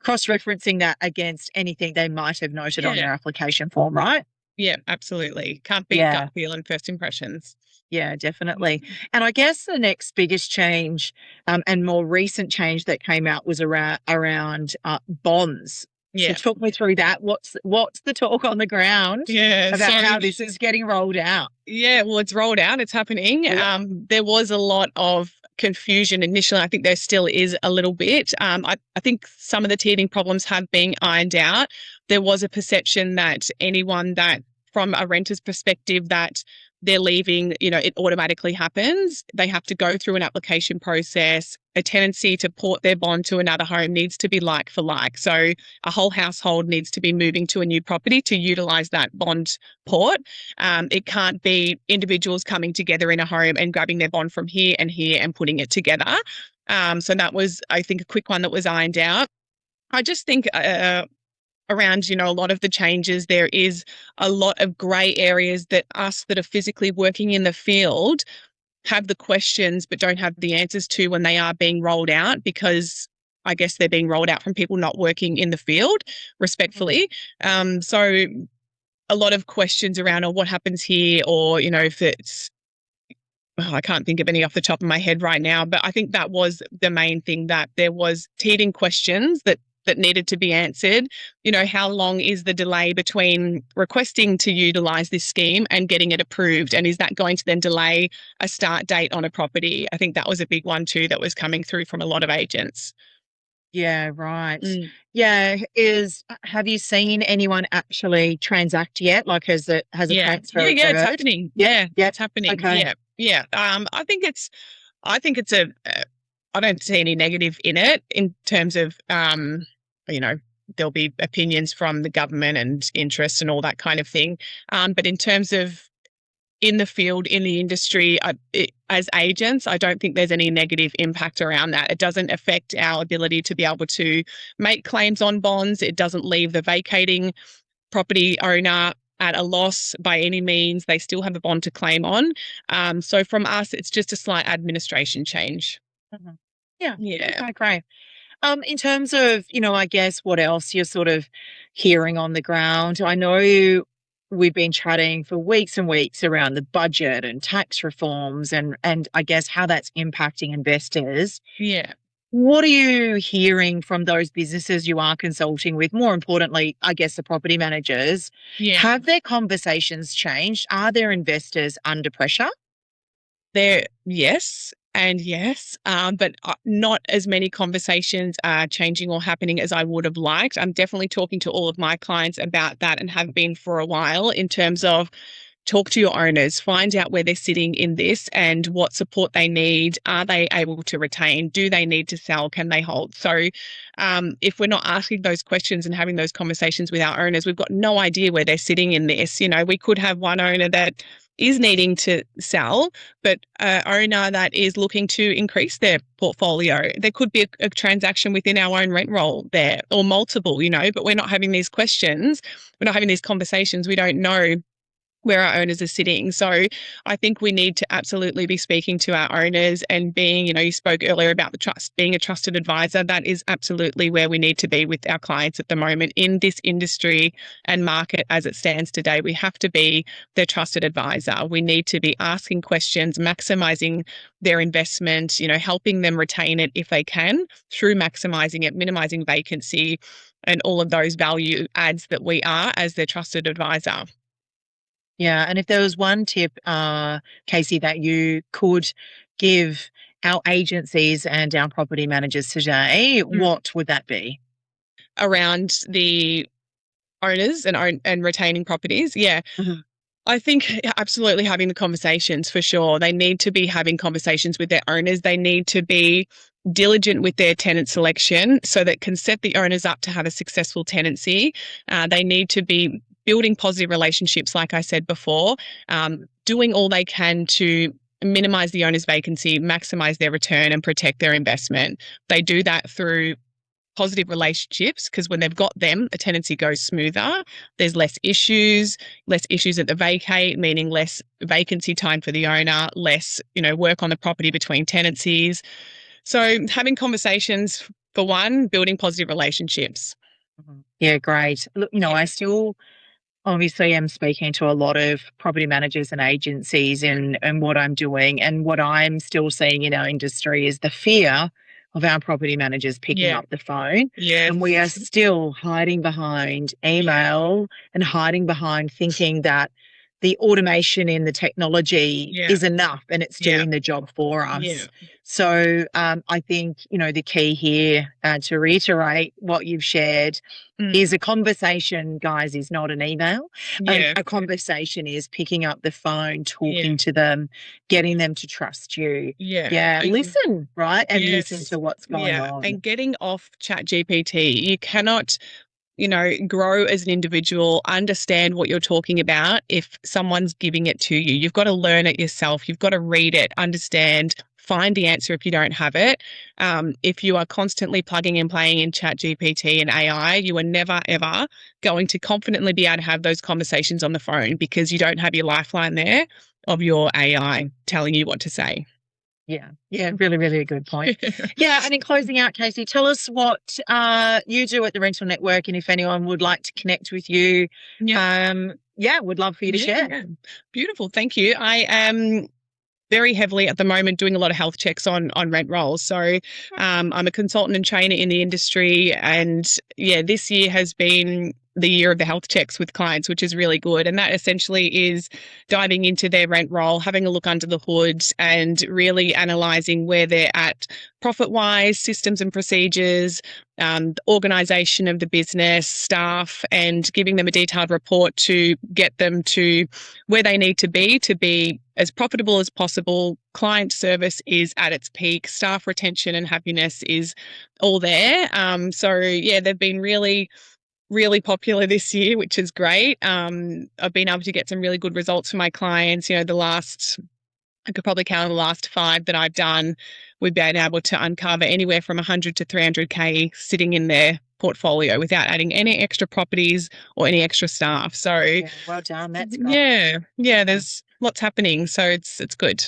cross-referencing that against anything they might have noted on their application form, right? Yeah, absolutely. Can't beat gut feel and first impressions. Yeah, definitely. And I guess the next biggest change and more recent change that came out was around bonds. So talk me through that. What's the talk on the ground about how this is getting rolled out? Yeah, well, it's rolled out. It's happening. Yeah. There was a lot of confusion initially. I think there still is a little bit. I think some of the teething problems have been ironed out. There was a perception that anyone that, from a renter's perspective, that they're leaving, it automatically happens. They have to go through an application process. A tenancy to port their bond to another home needs to be like for like. So a whole household needs to be moving to a new property to utilise that bond port. It can't be individuals coming together in a home and grabbing their bond from here and putting it together. So that was, I think, a quick one that was ironed out. I just think around, a lot of the changes, there is a lot of grey areas that us that are physically working in the field have the questions but don't have the answers to when they are being rolled out, because I guess they're being rolled out from people not working in the field, respectfully. So a lot of questions around, what happens here, or, if it's, I can't think of any off the top of my head right now, but I think that was the main thing, that there was teething questions that needed to be answered. How long is the delay between requesting to utilise this scheme and getting it approved? And is that going to then delay a start date on a property? I think that was a big one too that was coming through from a lot of agents. Yeah, right. Yeah, have you seen anyone actually transact yet? Like, has a transfer occurred? It's happening. Yeah, it's happening. Okay. Yeah. I think it's I don't see any negative in it, in terms of, there'll be opinions from the government and interests and all that kind of thing. But in terms of in the field, in the industry, as agents, I don't think there's any negative impact around that. It doesn't affect our ability to be able to make claims on bonds. It doesn't leave the vacating property owner at a loss by any means. They still have a bond to claim on. So from us, it's just a slight administration change. Mm-hmm. Yeah. Okay, great. In terms of, I guess what else you're sort of hearing on the ground, I know we've been chatting for weeks and weeks around the budget and tax reforms and I guess how that's impacting investors. Yeah. What are you hearing from those businesses you are consulting with? More importantly, I guess the property managers. Yeah. Have their conversations changed? Are their investors under pressure? Yes and yes, but not as many conversations are changing or happening as I would have liked. I'm definitely talking to all of my clients about that and have been for a while, in terms of talk to your owners, find out where they're sitting in this and what support they need. Are they able to retain? Do they need to sell? Can they hold? So if we're not asking those questions and having those conversations with our owners, we've got no idea where they're sitting in this. We could have one owner that is needing to sell, but an owner that is looking to increase their portfolio. There could be a transaction within our own rent roll there, or multiple, but we're not having these questions. We're not having these conversations. We don't know where our owners are sitting. So I think we need to absolutely be speaking to our owners and being, you spoke earlier about the trust, being a trusted advisor. That is absolutely where we need to be with our clients at the moment in this industry and market as it stands today. We have to be their trusted advisor. We need to be asking questions, maximizing their investment, helping them retain it if they can through maximizing it, minimizing vacancy and all of those value adds that we are as their trusted advisor. Yeah, and if there was one tip, Kasey, that you could give our agencies and our property managers today, what would that be? Around the owners and retaining properties, yeah. Mm-hmm. I think absolutely having the conversations, for sure. They need to be having conversations with their owners. They need to be diligent with their tenant selection so that can set the owners up to have a successful tenancy. They need to be building positive relationships, like I said before, doing all they can to minimize the owner's vacancy, maximize their return and protect their investment. They do that through positive relationships, because when they've got them, a tenancy goes smoother. There's less issues at the vacate, meaning less vacancy time for the owner, less, work on the property between tenancies. So having conversations, for one, building positive relationships. Yeah, great. Look, I still obviously I'm speaking to a lot of property managers and agencies and what I'm doing, and what I'm still seeing in our industry is the fear of our property managers picking up the phone. Yes. And we are still hiding behind email and hiding behind thinking that the automation in the technology is enough and it's doing the job for us. Yeah. So I think, the key here, to reiterate what you've shared, is a conversation, guys, is not an email. A conversation is picking up the phone, talking to them, getting them to trust you. Listen, right? And listen to what's going on. And getting off ChatGPT. You cannot grow as an individual, understand what you're talking about if someone's giving it to you. You've got to learn it yourself. You've got to read it, understand, find the answer if you don't have it. If you are constantly plugging and playing in ChatGPT and AI, you are never, ever going to confidently be able to have those conversations on the phone because you don't have your lifeline there of your AI telling you what to say. Yeah, really, really a good point. And in closing out, Kasey, tell us what you do at the Rental Network, and if anyone would like to connect with you, would love for you to share. Yeah. Beautiful, thank you. I am very heavily at the moment doing a lot of health checks on rent rolls. So I'm a consultant and trainer in the industry, and this year has been the year of the health checks with clients, which is really good. And that essentially is diving into their rent roll, having a look under the hood and really analysing where they're at profit-wise, systems and procedures, the organisation of the business, staff, and giving them a detailed report to get them to where they need to be as profitable as possible. Client service is at its peak. Staff retention and happiness is all there. They've been really popular this year, which is great. I've been able to get some really good results for my clients. I could probably count the last 5 that I've done. We've been able to uncover anywhere from 100 to 300K sitting in their portfolio without adding any extra properties or any extra staff. So well done. That's great. There's lots happening. So it's good.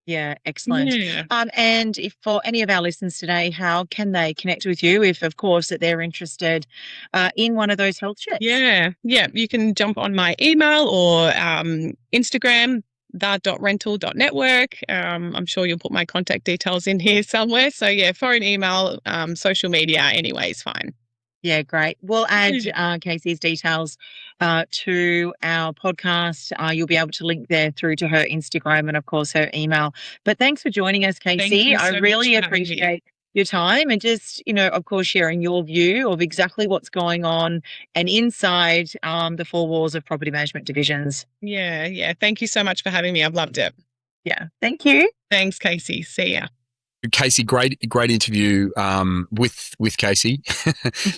Yeah, excellent. Yeah. And if for any of our listeners today, how can they connect with you if, of course, that they're interested in one of those health checks? Yeah. You can jump on my email or Instagram, the.rental.network. I'm sure you'll put my contact details in here somewhere. So, phone, email, social media anyway is fine. Yeah, great. We'll add Kasey's details to our podcast. You'll be able to link there through to her Instagram and, of course, her email. But thanks for joining us, Kasey. Thank you so I really much for having me. appreciate your time and just, of course, sharing your view of exactly what's going on and inside the 4 walls of property management divisions. Yeah. Thank you so much for having me. I've loved it. Yeah. Thank you. Thanks, Kasey. See ya. Kasey, great interview with Kasey.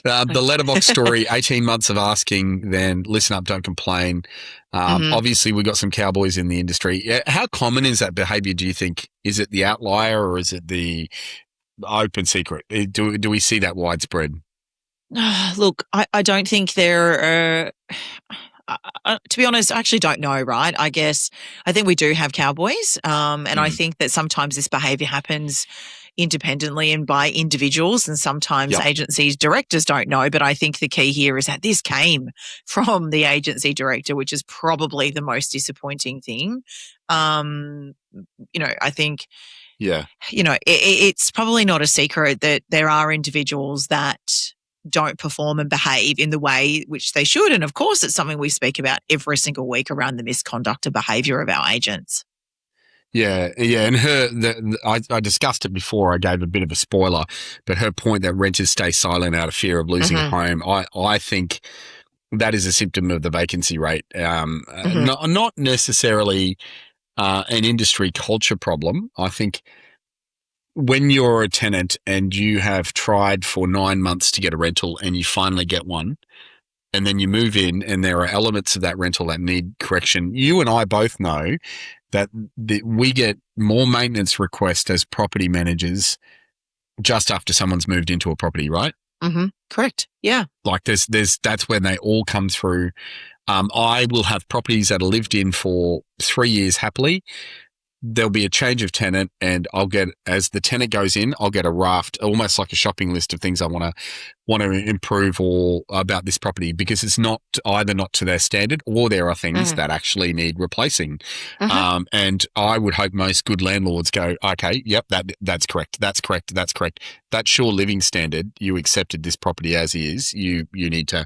The letterbox story, 18 months of asking, then listen up, don't complain. Obviously, we've got some cowboys in the industry. How common is that behaviour, do you think? Is it the outlier or is it the open secret? Do we see that widespread? Look, I don't think there are... to be honest, I actually don't know, right? I think we do have cowboys, and I think that sometimes this behaviour happens independently and by individuals, and sometimes agencies directors don't know. But I think the key here is that this came from the agency director, which is probably the most disappointing thing. I think, it's probably not a secret that there are individuals that don't perform and behave in the way which they should. And of course, it's something we speak about every single week around the misconduct of behaviour of our agents. Yeah. And I discussed it before. I gave a bit of a spoiler, but her point that renters stay silent out of fear of losing a home, I think that is a symptom of the vacancy rate. Not necessarily an industry culture problem. I think when you're a tenant and you have tried for 9 months to get a rental and you finally get one, and then you move in and there are elements of that rental that need correction, you and I both know that we get more maintenance requests as property managers just after someone's moved into a property, right? Correct. Yeah. Like that's when they all come through. I will have properties that are lived in for 3 years happily. There'll be a change of tenant and as the tenant goes in, I'll get a raft, almost like a shopping list of things I want to want to improve or about this property because it's not either not to their standard or there are things that actually need replacing. And I would hope most good landlords go, okay, yep, that's correct. That's correct. That's correct. That's your living standard. You accepted this property as is. You need to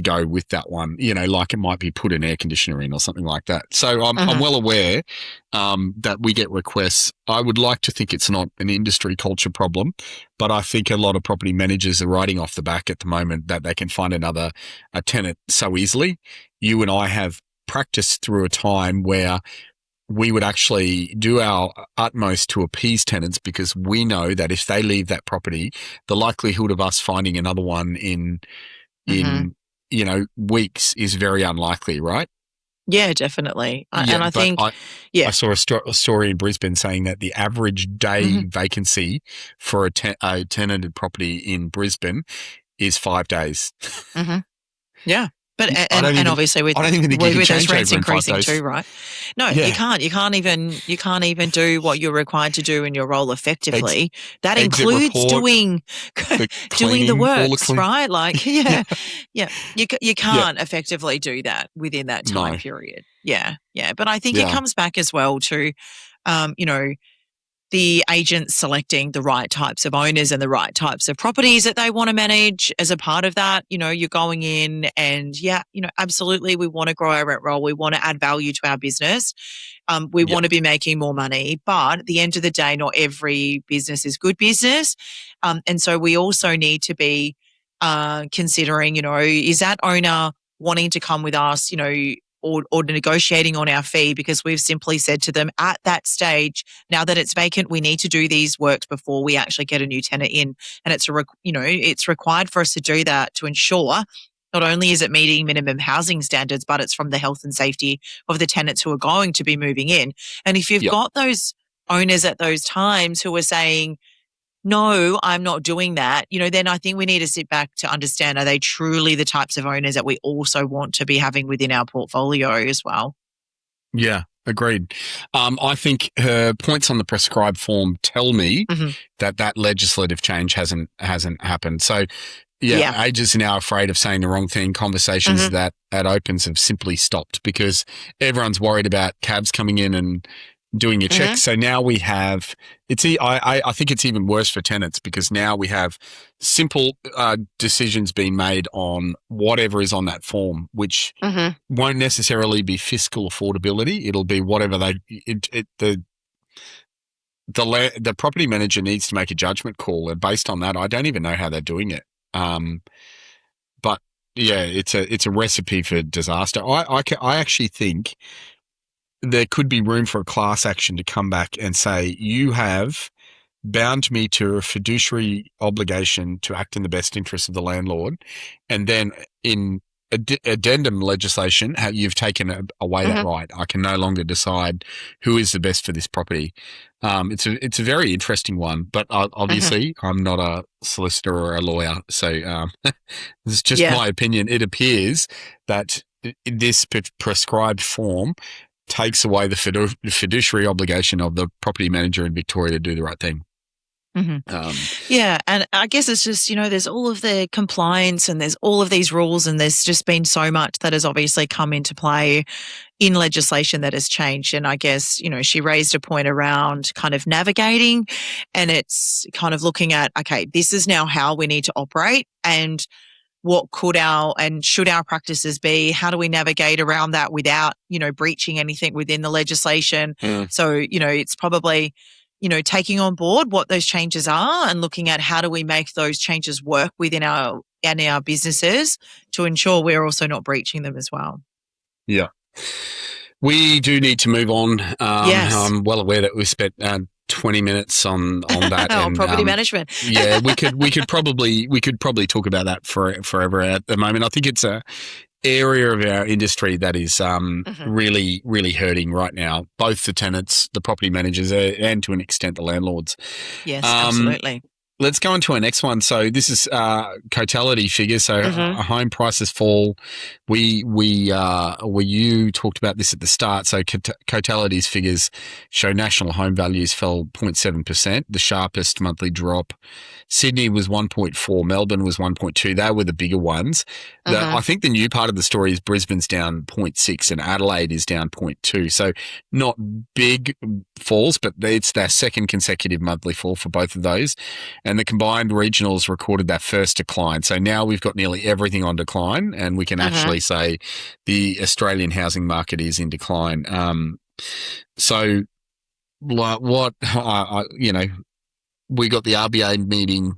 go with that one, like it might be put an air conditioner in or something like that. So I'm well aware that we get requests. I would like to think it's not an industry culture problem, but I think a lot of property managers are riding off the back at the moment that they can find a tenant so easily. You and I have practiced through a time where we would actually do our utmost to appease tenants because we know that if they leave that property, the likelihood of us finding another one in weeks is very unlikely, right? Yeah, definitely. Yeah, and I think, I saw a story in Brisbane saying that the average day vacancy for a tenanted property in Brisbane is 5 days. Yeah. But and obviously with I don't even think you can with change those rents over in 5 increasing days. too, right? No, you can't. You can't even do what you're required to do in your role effectively. That includes report, doing cleaning, the all works, right? Like, yeah. You can't effectively do that within that time period. Yeah. But I think it comes back as well to, the agents selecting the right types of owners and the right types of properties that they want to manage. As a part of that, you're going in and absolutely we want to grow our rent roll. We want to add value to our business. We want to be making more money, but at the end of the day, not every business is good business. And so we also need to be considering, is that owner wanting to come with us, or negotiating on our fee because we've simply said to them at that stage, now that it's vacant, we need to do these works before we actually get a new tenant in. And it's it's required for us to do that to ensure not only is it meeting minimum housing standards, but it's from the health and safety of the tenants who are going to be moving in. And if you've got those owners at those times who are saying, no, I'm not doing that, then I think we need to sit back to understand, are they truly the types of owners that we also want to be having within our portfolio as well? Yeah, agreed. I think her points on the prescribed form tell me that legislative change hasn't happened. So, agents are now afraid of saying the wrong thing. Conversations that at opens have simply stopped because everyone's worried about cabs coming in and doing your checks. So now we have I think it's even worse for tenants because now we have simple decisions being made on whatever is on that form, which won't necessarily be fiscal affordability. It'll be whatever the property manager needs to make a judgment call, and based on that, I don't even know how they're doing it. But yeah, it's a recipe for disaster. I actually think there could be room for a class action to come back and say, you have bound me to a fiduciary obligation to act in the best interest of the landlord. And then in addendum legislation, you've taken away that right. I can no longer decide who is the best for this property. It's a very interesting one, but obviously I'm not a solicitor or a lawyer. So this is just my opinion. It appears that this prescribed form takes away the fiduciary obligation of the property manager in Victoria to do the right thing. And I guess it's just, there's all of the compliance and there's all of these rules and there's just been so much that has obviously come into play in legislation that has changed. And I guess, she raised a point around kind of navigating, and it's kind of looking at, okay, this is now how we need to operate, and what could and should our practices be? How do we navigate around that without, breaching anything within the legislation? So, it's probably, taking on board what those changes are and looking at how do we make those changes work within our businesses to ensure we're also not breaching them as well. Yeah. We do need to move on. Yes. I'm well aware that we spent 20 minutes on that. On property management. Yeah, we could probably talk about that forever at the moment. I think it's a area of our industry that is really, really hurting right now, both the tenants, the property managers, and to an extent the landlords. Yes, absolutely. let's go on to our next one. So this is Cotality figures. So home prices fall. You talked about this at the start. So Cotality's figures show national home values fell 0.7%, the sharpest monthly drop. Sydney was 1.4, Melbourne was 1.2. They were the bigger ones. I think the new part of the story is Brisbane's down 0.6 and Adelaide is down 0.2. So not big falls, but it's their second consecutive monthly fall for both of those. And the combined regionals recorded that first decline. So now we've got nearly everything on decline, and we can actually say the Australian housing market is in decline. So what, we got the RBA meeting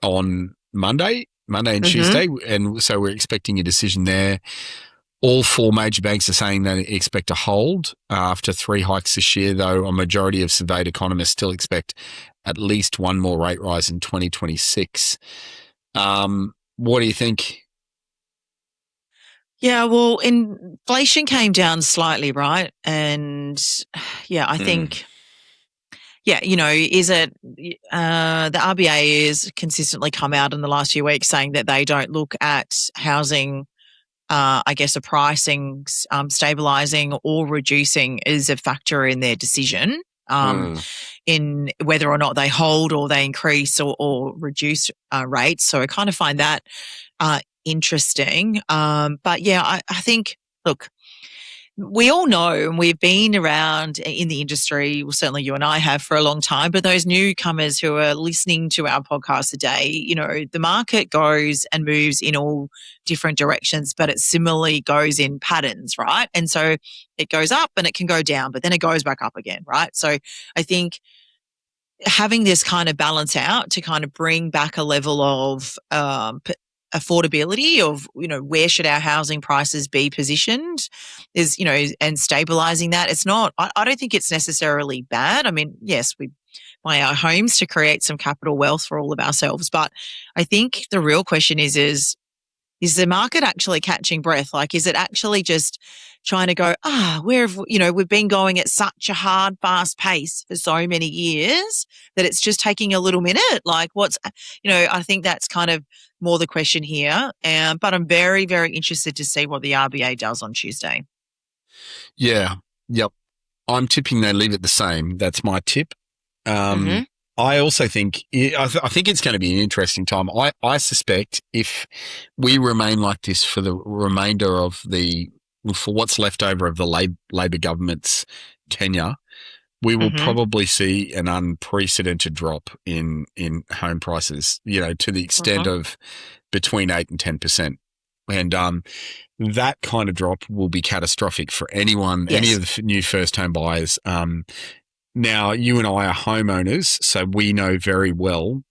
on Monday and Tuesday, and so we're expecting a decision there. All four major banks are saying they expect to hold after 3 hikes this year, though a majority of surveyed economists still expect at least one more rate rise in 2026. What do you think? Yeah, well, inflation came down slightly, right? And I think... Yeah, is it the RBA has consistently come out in the last few weeks saying that they don't look at housing, a pricing stabilising or reducing as a factor in their decision in whether or not they hold or they increase or reduce rates. So I kind of find that interesting. But yeah, I think, look, we all know, and we've been around in the industry, well, certainly you and I have for a long time, but those newcomers who are listening to our podcast today, the market goes and moves in all different directions, but it similarly goes in patterns, right? And so it goes up and it can go down, but then it goes back up again, right? So I think having this kind of balance out to kind of bring back a level of affordability of, where should our housing prices be positioned is, and stabilizing that. It's not, I don't think it's necessarily bad. I mean, yes, we buy our homes to create some capital wealth for all of ourselves. But I think the real question is the market actually catching breath? Like, is it actually just trying to go, we've been going at such a hard, fast pace for so many years that it's just taking a little minute? Like I think that's kind of more the question here. But I'm very, very interested to see what the RBA does on Tuesday. Yeah. Yep. I'm tipping they leave it the same. That's my tip. I also think, I think it's going to be an interesting time. I suspect if we remain like this for the remainder of for what's left over of the Labor government's tenure, we will probably see an unprecedented drop in home prices, to the extent of between 8 and 10%. And that kind of drop will be catastrophic for anyone, any of the new first home buyers. Now, you and I are homeowners, so we know very well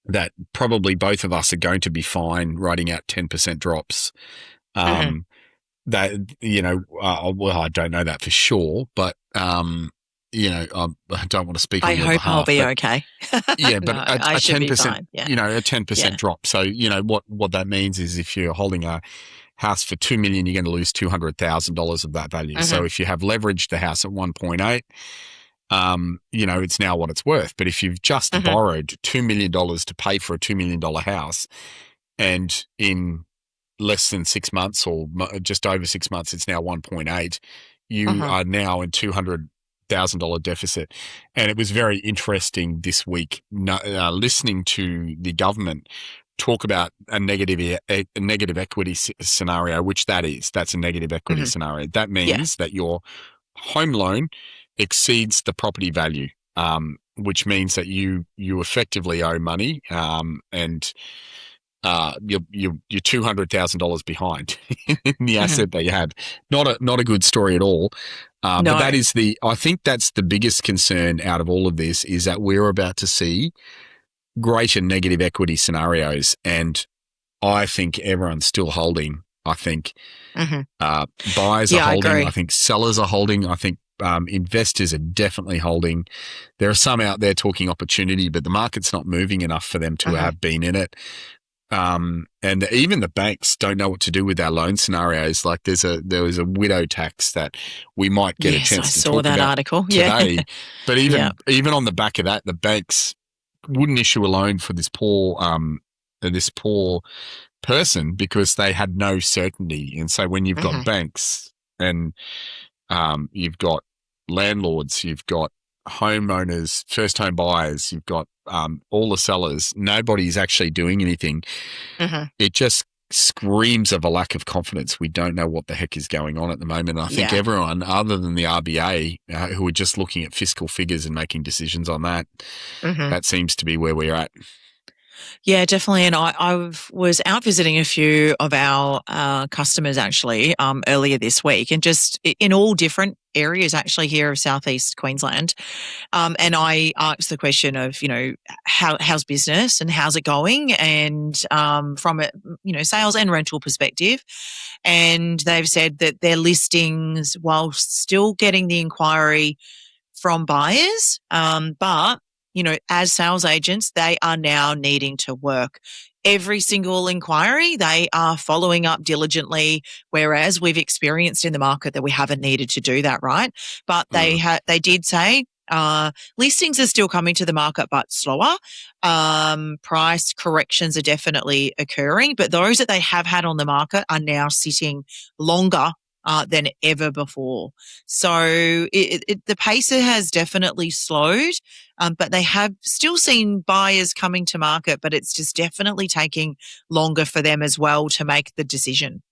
that probably both of us are going to be fine writing out 10% drops. That, I don't know that for sure, but, I don't want to speak on your behalf. I hope I'll be okay. Yeah, but no, a 10%, yeah. A 10% drop. So, what that means is if you're holding a house for $2 million, you're going to lose $200,000 of that value. So if you have leveraged the house at 1.8, it's now what it's worth. But if you've just borrowed $2 million to pay for a $2 million house, and in less than 6 months or just over 6 months, it's now 1.8, you are now in $200,000 deficit. And it was very interesting this week listening to the government talk about a negative equity scenario, which that's a negative equity scenario. That means that your home loan exceeds the property value, which means that you effectively owe money, and you're $200,000 behind in the asset that you had. Not a good story at all. No. But I think that's the biggest concern out of all of this, is that we're about to see greater negative equity scenarios, and I think everyone's still holding. I think buyers are holding. I think sellers are holding. I think investors are definitely holding. There are some out there talking opportunity, but the market's not moving enough for them to have been in it. And even the banks don't know what to do with our loan scenarios. Like there was a widow tax that we might get a chance to talk about article today. But even on the back of that, the banks wouldn't issue a loan for this poor person because they had no certainty. And so when you've got banks and you've got landlords, you've got homeowners, first home buyers, you've got all the sellers, nobody's actually doing anything. It just screams of a lack of confidence. We don't know what the heck is going on at the moment. And I think everyone other than the RBA who are just looking at fiscal figures and making decisions on that, that seems to be where we're at. Yeah, definitely. And I was out visiting a few of our customers actually earlier this week, and just in all different areas actually here of Southeast Queensland. And I asked the question of, how's business and how's it going? And from a, sales and rental perspective. And they've said that their listings, while still getting the inquiry from buyers, but as sales agents, they are now needing to work every single inquiry. They are following up diligently, whereas we've experienced in the market that we haven't needed to do that, right? But they did say listings are still coming to the market, but slower. Price corrections are definitely occurring, but those that they have had on the market are now sitting longer than ever before. So the pace has definitely slowed, but they have still seen buyers coming to market, but it's just definitely taking longer for them as well to make the decision.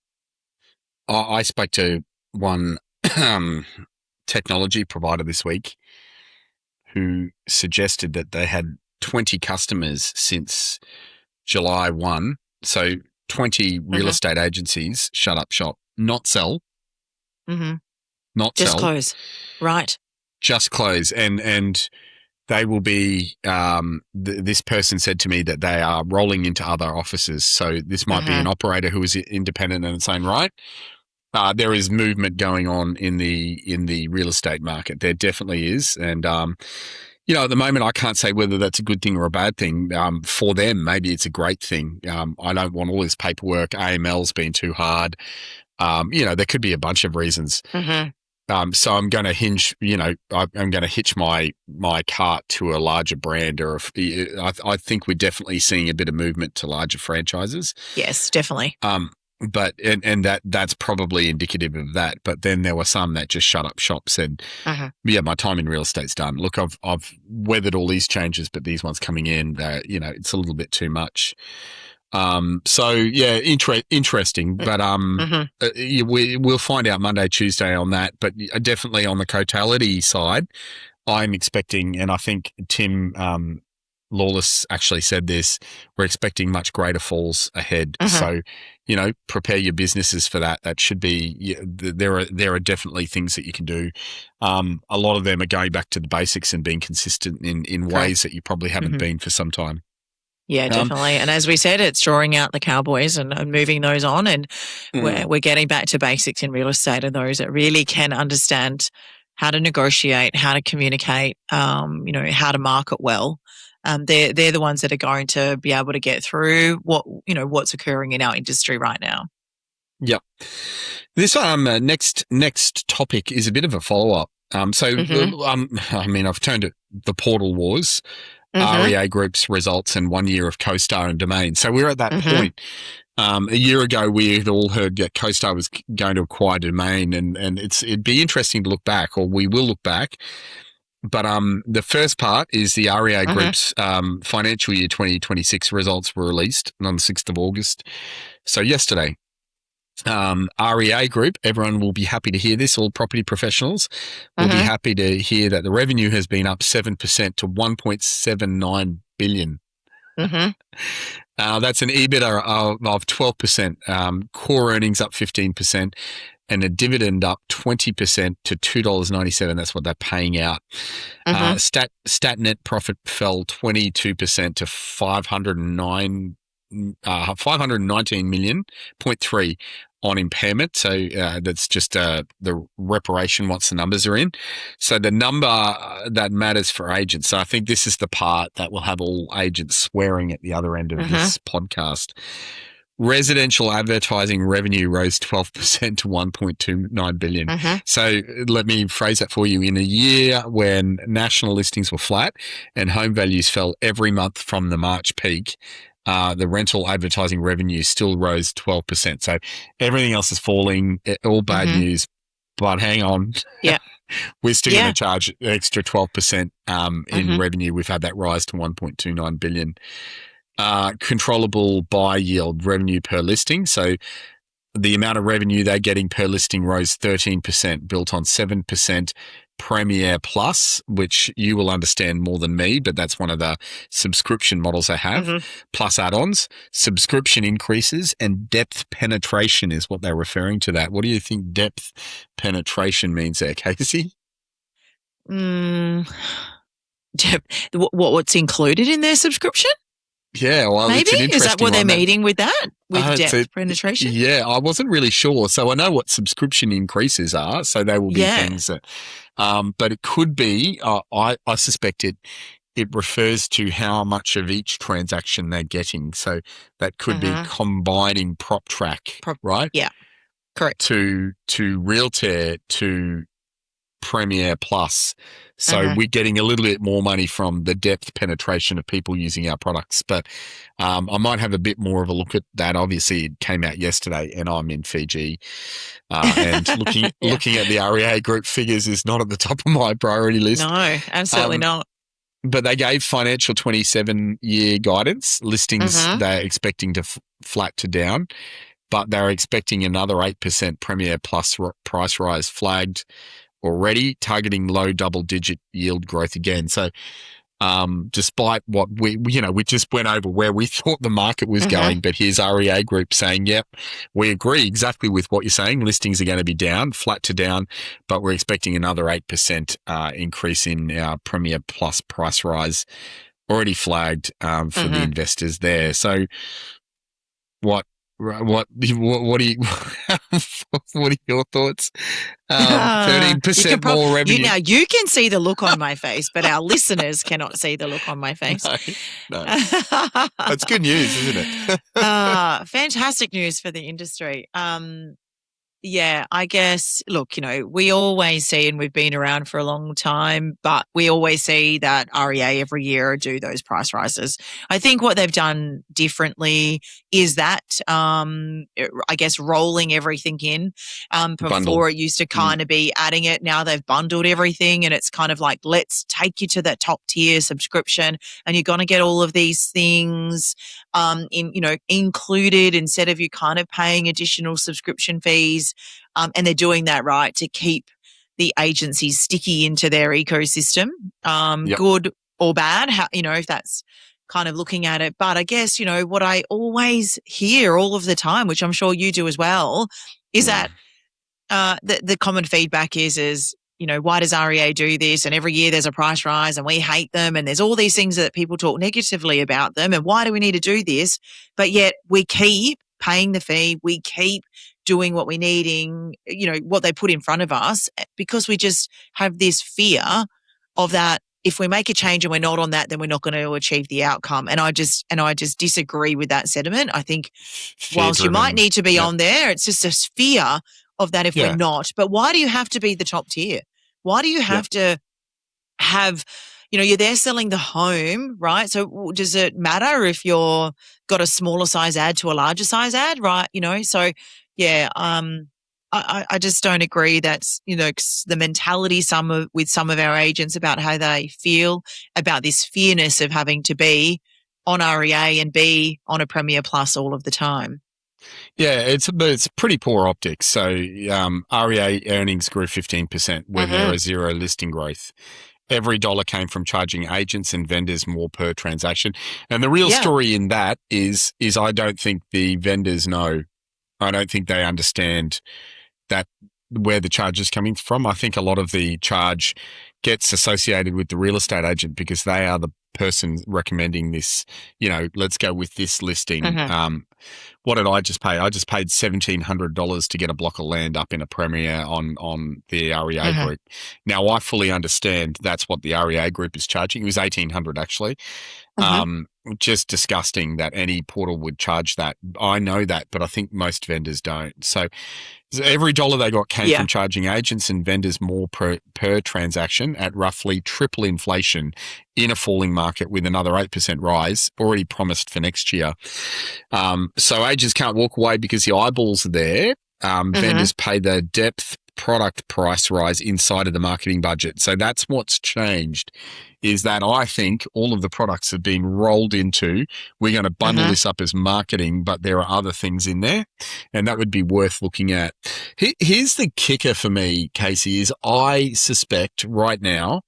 I spoke to one technology provider this week who suggested that they had 20 customers since July 1. So 20 real estate agencies shut up shop, not sell. Not just sell. Close. Right. Just close. And they will be, this person said to me that they are rolling into other offices. So this might be an operator who is independent in its own right. There is movement going on in the real estate market. There definitely is. And, at the moment, I can't say whether that's a good thing or a bad thing. For them, maybe it's a great thing. I don't want all this paperwork. AML's been too hard. There could be a bunch of reasons. So I'm going to hinge, I'm going to hitch my cart to a larger brand, or I think we're definitely seeing a bit of movement to larger franchises. Yes, definitely. But that's probably indicative of that. But then there were some that just shut up shop, said, my time in real estate's done. Look, I've weathered all these changes, but these ones coming in, it's a little bit too much. Interesting, but we'll find out Monday, Tuesday on that. But definitely on the Cotality side, I'm expecting, and I think Tim Lawless actually said this, we're expecting much greater falls ahead. So, prepare your businesses for that. That should be, there are definitely things that you can do. A lot of them are going back to the basics and being consistent in ways that you probably haven't been for some time. Yeah, definitely. And as we said, it's drawing out the cowboys and moving those on, and we're getting back to basics in real estate, and those that really can understand how to negotiate, how to communicate, how to market well. They're the ones that are going to be able to get through what's occurring in our industry right now. Yep. This next topic is a bit of a follow-up. I've turned it the portal wars. REA Group's results and 1 year of CoStar-owned Domain. So we're at that point. A year ago, we had all heard that CoStar was going to acquire Domain, and it'd be interesting to look back, or we will look back. But the first part is the REA Group's financial year 2026 results were released on the 6th of August. So yesterday. REA Group, everyone will be happy to hear this, all property professionals will be happy to hear that the revenue has been up 7% to $1.79 billion. That's an EBITDA of 12%, core earnings up 15%, and a dividend up 20% to $2.97. That's what they're paying out. Stat net profit fell 22% to $519.3 million on impairment. So that's just the reparation once the numbers are in. So the number that matters for agents. So I think this is the part that will have all agents swearing at the other end of this podcast. residential advertising revenue rose 12% to 1.29 billion. So let me phrase that for you. In a year when national listings were flat and home values fell every month from the March peak, the rental advertising revenue still rose 12%. So everything else is falling, all bad news. But hang on. Yeah. We're still going to charge an extra 12% in revenue. We've had that rise to 1.29 billion. Controllable buy yield revenue per listing. So the amount of revenue they're getting per listing rose 13%, built on 7% Premier Plus, which you will understand more than me, but that's one of the subscription models I have, plus add-ons. Subscription increases and depth penetration is what they're referring to that. What do you think depth penetration means there, Kasey? What's included in their subscription? Yeah, well, maybe it's an interesting is that what they're one. meeting with that? With depth penetration? Yeah, I wasn't really sure. So I know what subscription increases are. So they will be things that, but it could be. I suspect it refers to how much of each transaction they're getting. So that could be combining PropTrack, right? Yeah, correct. To Realtor to Premier Plus. So we're getting a little bit more money from the depth penetration of people using our products. But I might have a bit more of a look at that. Obviously, it came out yesterday and I'm in Fiji. And looking at the REA Group figures is not at the top of my priority list. No, absolutely not. But they gave financial 27-year guidance. Listings they're expecting to flat to down. But they're expecting another 8% Premier Plus price rise flagged already, targeting low double-digit yield growth again. So despite what we just went over where we thought the market was going, but here's REA Group saying, yep, we agree exactly with what you're saying. Listings are going to be down, flat to down, but we're expecting another 8% increase in our Premier Plus price rise already flagged for the investors there. So what do you, what are your thoughts? 13% more revenue. Now you can see the look on my face, but our listeners cannot see the look on my face. No. That's good news, isn't it? Fantastic news for the industry. Yeah, I guess, look, we always see, and we've been around for a long time, but we always see that REA every year do those price rises. I think what they've done differently is that, I guess, rolling everything in. Before it used to kind of be adding it. Now they've bundled everything and it's kind of like, let's take you to that top tier subscription and you're going to get all of these things included instead of you kind of paying additional subscription fees. And they're doing that, right, to keep the agencies sticky into their ecosystem, good or bad, if that's kind of looking at it. But I guess, what I always hear all of the time, which I'm sure you do as well, is that the common feedback is, why does REA do this? And every year there's a price rise and we hate them. And there's all these things that people talk negatively about them. And why do we need to do this? But yet we keep paying the fee. We keep doing what we're needing, what they put in front of us, because we just have this fear of that. If we make a change and we're not on that, then we're not going to achieve the outcome. And I just disagree with that sentiment. I think whilst you might need to be on there, it's just a fear of that if we're not. But why do you have to be the top tier? Why do you have to have, you're there selling the home, right? So does it matter if you're got a smaller size ad to a larger size ad, right? So yeah, I just don't agree. That's, the mentality with some of our agents about how they feel about this fearness of having to be on REA and be on a Premier Plus all of the time. Yeah, it's pretty poor optics. So REA earnings grew 15% when there was zero listing growth. Every dollar came from charging agents and vendors more per transaction. And the real story in that is I don't think the vendors know. I don't think they understand that where the charge is coming from. I think a lot of the charge gets associated with the real estate agent because they are the person recommending this, let's go with this listing. What did I just pay? I just paid $1,700 to get a block of land up in a Premier on the REA Group. Now, I fully understand that's what the REA Group is charging. It was $1,800 actually. just disgusting that any portal would charge that. I know that, but I think most vendors don't. So every dollar they got came from charging agents and vendors more per transaction at roughly triple inflation in a falling market with another 8% rise already promised for next year. So agents can't walk away because the eyeballs are there. Vendors pay the depth product price rise inside of the marketing budget. So that's what's changed, is that I think all of the products have been rolled into, we're going to bundle this up as marketing, but there are other things in there, and that would be worth looking at. Here's the kicker for me, Kasey, is I suspect right now,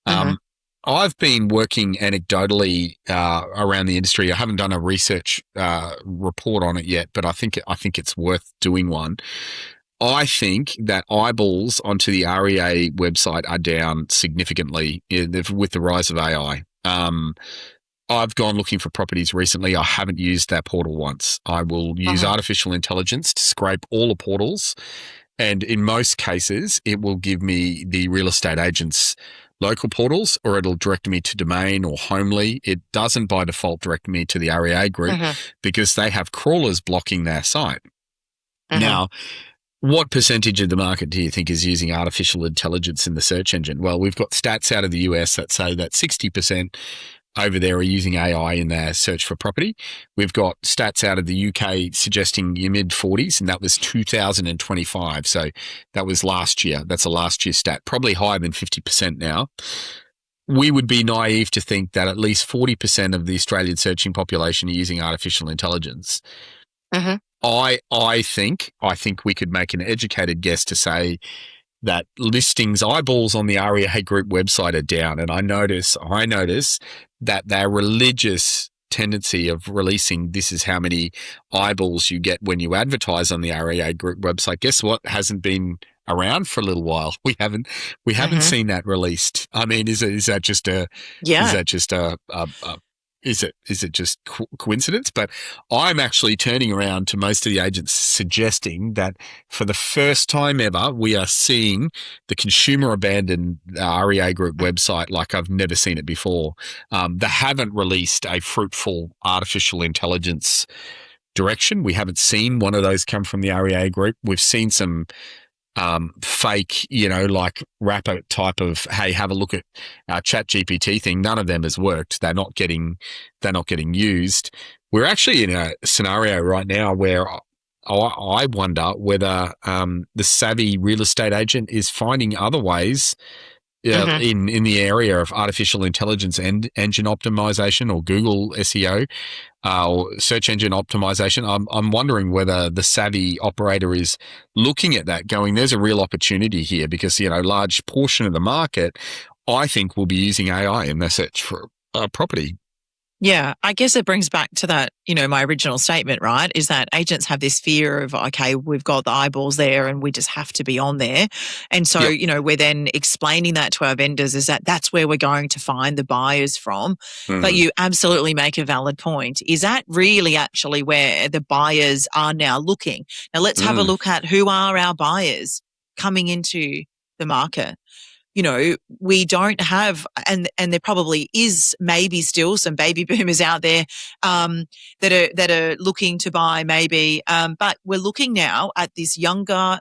I've been working anecdotally around the industry. I haven't done a research report on it yet, but I think it's worth doing one. I think that eyeballs onto the REA website are down significantly with the rise of AI. I've gone looking for properties recently. I haven't used that portal once. I will use artificial intelligence to scrape all the portals, and in most cases, it will give me the real estate agent's local portals, or it'll direct me to Domain or Homely. It doesn't by default direct me to the REA Group because they have crawlers blocking their site. Now, what percentage of the market do you think is using artificial intelligence in the search engine? Well, we've got stats out of the US that say that 60% over there are using AI in their search for property. We've got stats out of the UK suggesting your mid-40s, and that was 2025. So that was last year. That's a last year stat, probably higher than 50% now. We would be naive to think that at least 40% of the Australian searching population are using artificial intelligence. I think we could make an educated guess to say that listings eyeballs on the REA Group website are down, and I notice that their religious tendency of releasing this is how many eyeballs you get when you advertise on the REA Group website. Guess what? Hasn't been around for a little while. We haven't seen that released. I mean, is that just a is it just coincidence? But I'm actually turning around to most of the agents suggesting that for the first time ever, we are seeing the consumer abandon REA Group website like I've never seen it before. They haven't released a fruitful artificial intelligence direction. We haven't seen one of those come from the REA Group. We've seen some fake, like rapper type of, hey, have a look at our Chat GPT thing. None of them has worked. They're not getting used. We're actually in a scenario right now where I wonder whether the savvy real estate agent is finding other ways in the area of artificial intelligence and engine optimization or Google SEO or search engine optimization. I'm wondering whether the savvy operator is looking at that going, there's a real opportunity here because, a large portion of the market, I think, will be using AI in their search for property. Yeah, I guess it brings back to that, my original statement, right, is that agents have this fear of, okay, we've got the eyeballs there and we just have to be on there. And so, we're then explaining that to our vendors is that that's where we're going to find the buyers from. But you absolutely make a valid point. Is that really actually where the buyers are now looking? Now, let's have a look at who are our buyers coming into the market. We don't have, and there probably is maybe still some baby boomers out there that are looking to buy maybe, but we're looking now at this younger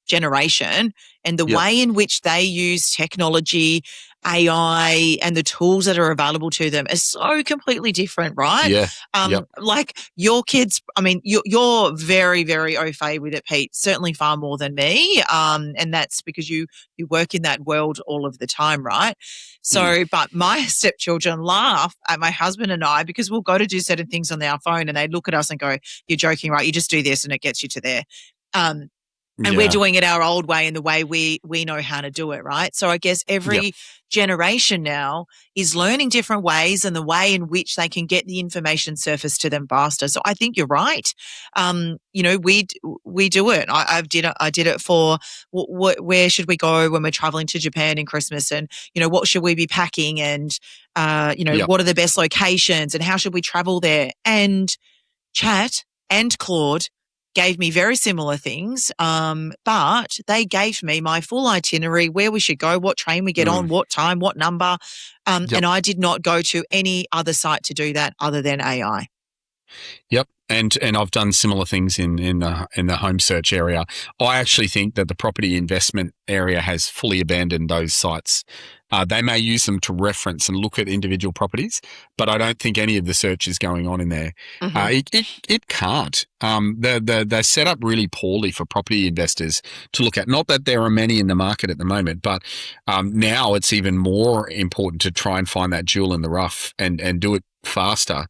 generation and the way in which they use technology, AI, and the tools that are available to them is so completely different, right? Yeah. Like your kids, I mean, you're very, very au fait with it, Pete, certainly far more than me. And that's because you work in that world all of the time, right? So, but my stepchildren laugh at my husband and I because we'll go to do certain things on our phone and they look at us and go, you're joking, right? You just do this and it gets you to there. And we're doing it our old way and the way we know how to do it, right? So I guess every generation now is learning different ways and the way in which they can get the information surfaced to them faster. So I think you're right. We do it. I did it for where should we go when we're traveling to Japan in Christmas, and what should we be packing, and what are the best locations, and how should we travel there? And Chat and Claude gave me very similar things, but they gave me my full itinerary, where we should go, what train we get on, what time, what number, and I did not go to any other site to do that other than AI. Yep. And I've done similar things in the home search area. I actually think that the property investment area has fully abandoned those sites. They may use them to reference and look at individual properties, but I don't think any of the search is going on in there. It can't. They're set up really poorly for property investors to look at. Not that there are many in the market at the moment, but now it's even more important to try and find that jewel in the rough and do it faster.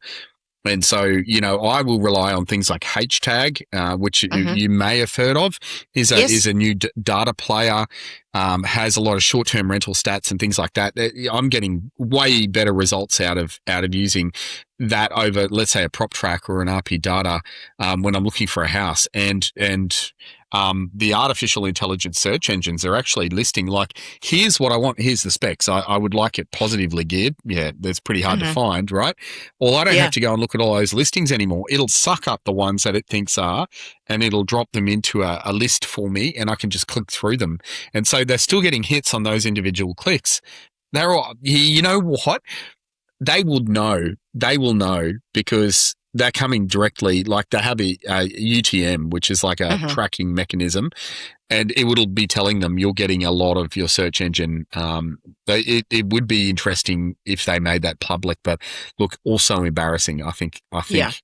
And so, you know, I will rely on things like HTag, which you may have heard of, is a new data player, has a lot of short-term rental stats and things like that. I'm getting way better results out of using that over, let's say, a prop track or an RP data when I'm looking for a house. And the artificial intelligence search engines are actually listing, like, here's what I want, here's the specs. I would like it positively geared. Yeah, that's pretty hard to find, right? Well, I don't have to go and look at all those listings anymore. It'll suck up the ones that it thinks are, and it'll drop them into a list for me, and I can just click through them. And so they're still getting hits on those individual clicks. They're all, you know what? They would know. They will know because they're coming directly, like they have a UTM, which is like a tracking mechanism, and it will be telling them you're getting a lot of your search engine. It would be interesting if they made that public, but look, also embarrassing. I think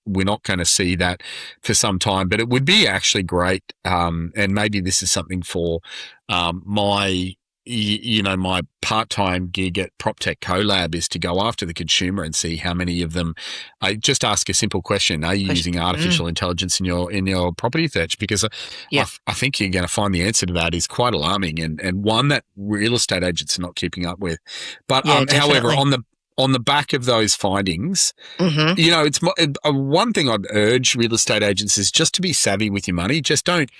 we're not going to see that for some time, but it would be actually great. And maybe this is something for my part-time gig at PropTech CoLab is to go after the consumer and see how many of them. I just ask a simple question: are you using artificial intelligence in your property search? Because I think you're going to find the answer to that is quite alarming, and one that real estate agents are not keeping up with. But however, on the back of those findings, you know, it's one thing I'd urge real estate agents is just to be savvy with your money. Just don't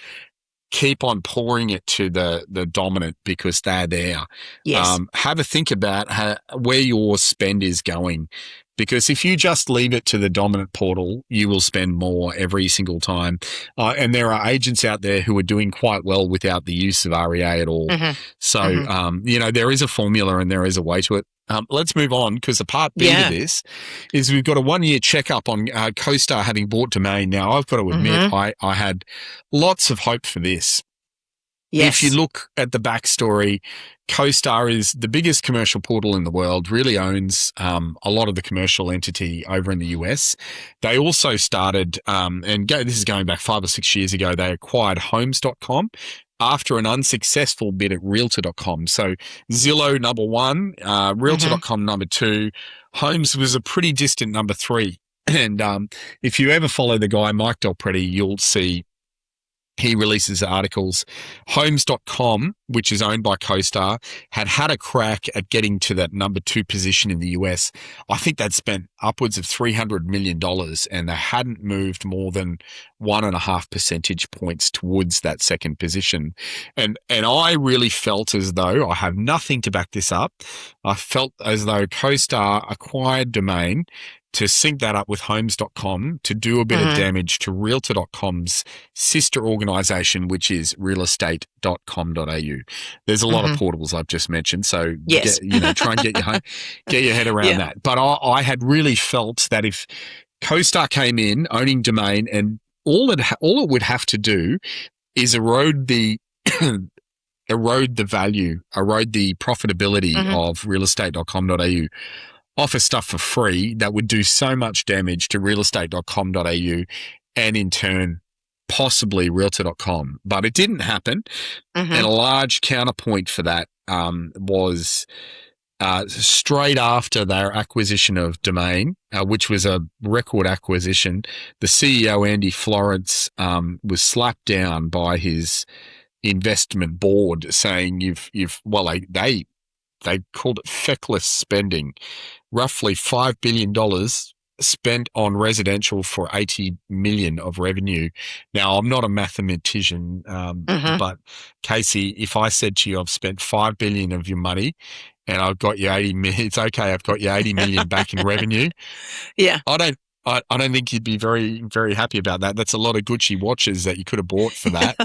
keep on pouring it to the dominant because they're there. Yes. Have a think about where your spend is going, because if you just leave it to the dominant portal, you will spend more every single time. And there are agents out there who are doing quite well without the use of REA at all. So, you know, there is a formula and there is a way to it. Let's move on, because the part B of this is we've got a 1-year checkup on CoStar having bought Domain. Now, I've got to admit, I had lots of hope for this. Yes. If you look at the backstory, CoStar is the biggest commercial portal in the world, really owns a lot of the commercial entity over in the US. They also started, this is going back 5 or 6 years ago, they acquired homes.com after an unsuccessful bid at realtor.com. So Zillow number 1, realtor.com number 2, Homes was a pretty distant number 3. And if you ever follow the guy, Mike Del Prete, you'll see he releases articles. Homes.com, which is owned by CoStar, had a crack at getting to that number 2 position in the US. I think they'd spent upwards of $300 million, and they hadn't moved more than 1.5 percentage points towards that second position. And I really felt as though, I have nothing to back this up, I felt as though CoStar acquired Domain to sync that up with homes.com to do a bit of damage to realtor.com's sister organisation, which is realestate.com.au. There's a lot of portals I've just mentioned, so try and get your head around that. But I had really felt that if CoStar came in owning Domain, and all it would have to do is erode the value, erode the profitability of realestate.com.au, offer stuff for free that would do so much damage to realestate.com.au and in turn possibly realtor.com. But it didn't happen. And a large counterpoint for that was straight after their acquisition of Domain, which was a record acquisition, the CEO, Andy Florence, was slapped down by his investment board saying they called it feckless spending, roughly $5 billion spent on residential for 80 million of revenue. Now, I'm not a mathematician, but Kasey, if I said to you, I've spent 5 billion of your money and I've got you 80 million, it's okay, I've got you 80 million back in revenue. Yeah. I I don't think you'd be very, very happy about that. That's a lot of Gucci watches that you could have bought for that.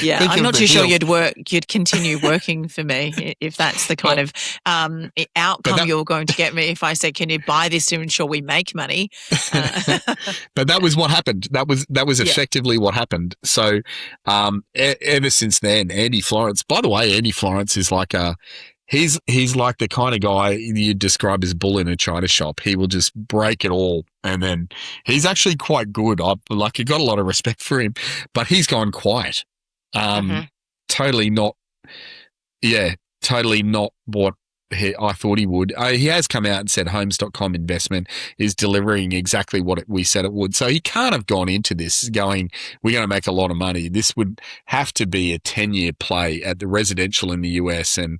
Yeah, Think I'm of not the too sure deal. you'd continue working for me if that's the kind of outcome that- you're going to get me if I say, can you buy this to ensure we make money? But that was what happened. That was Yeah. effectively what happened. So ever since then, Andy Florence, by the way, Andy Florence is like he's like the kind of guy you'd describe as bull in a china shop. He will just break it all. And then he's actually quite good. I got a lot of respect for him, but he's gone quiet. Totally not. Yeah, totally not what I thought he would. He has come out and said Homes.com investment is delivering exactly what we said it would. So he can't have gone into this going, we're going to make a lot of money. This would have to be a 10-year play at the residential in the US and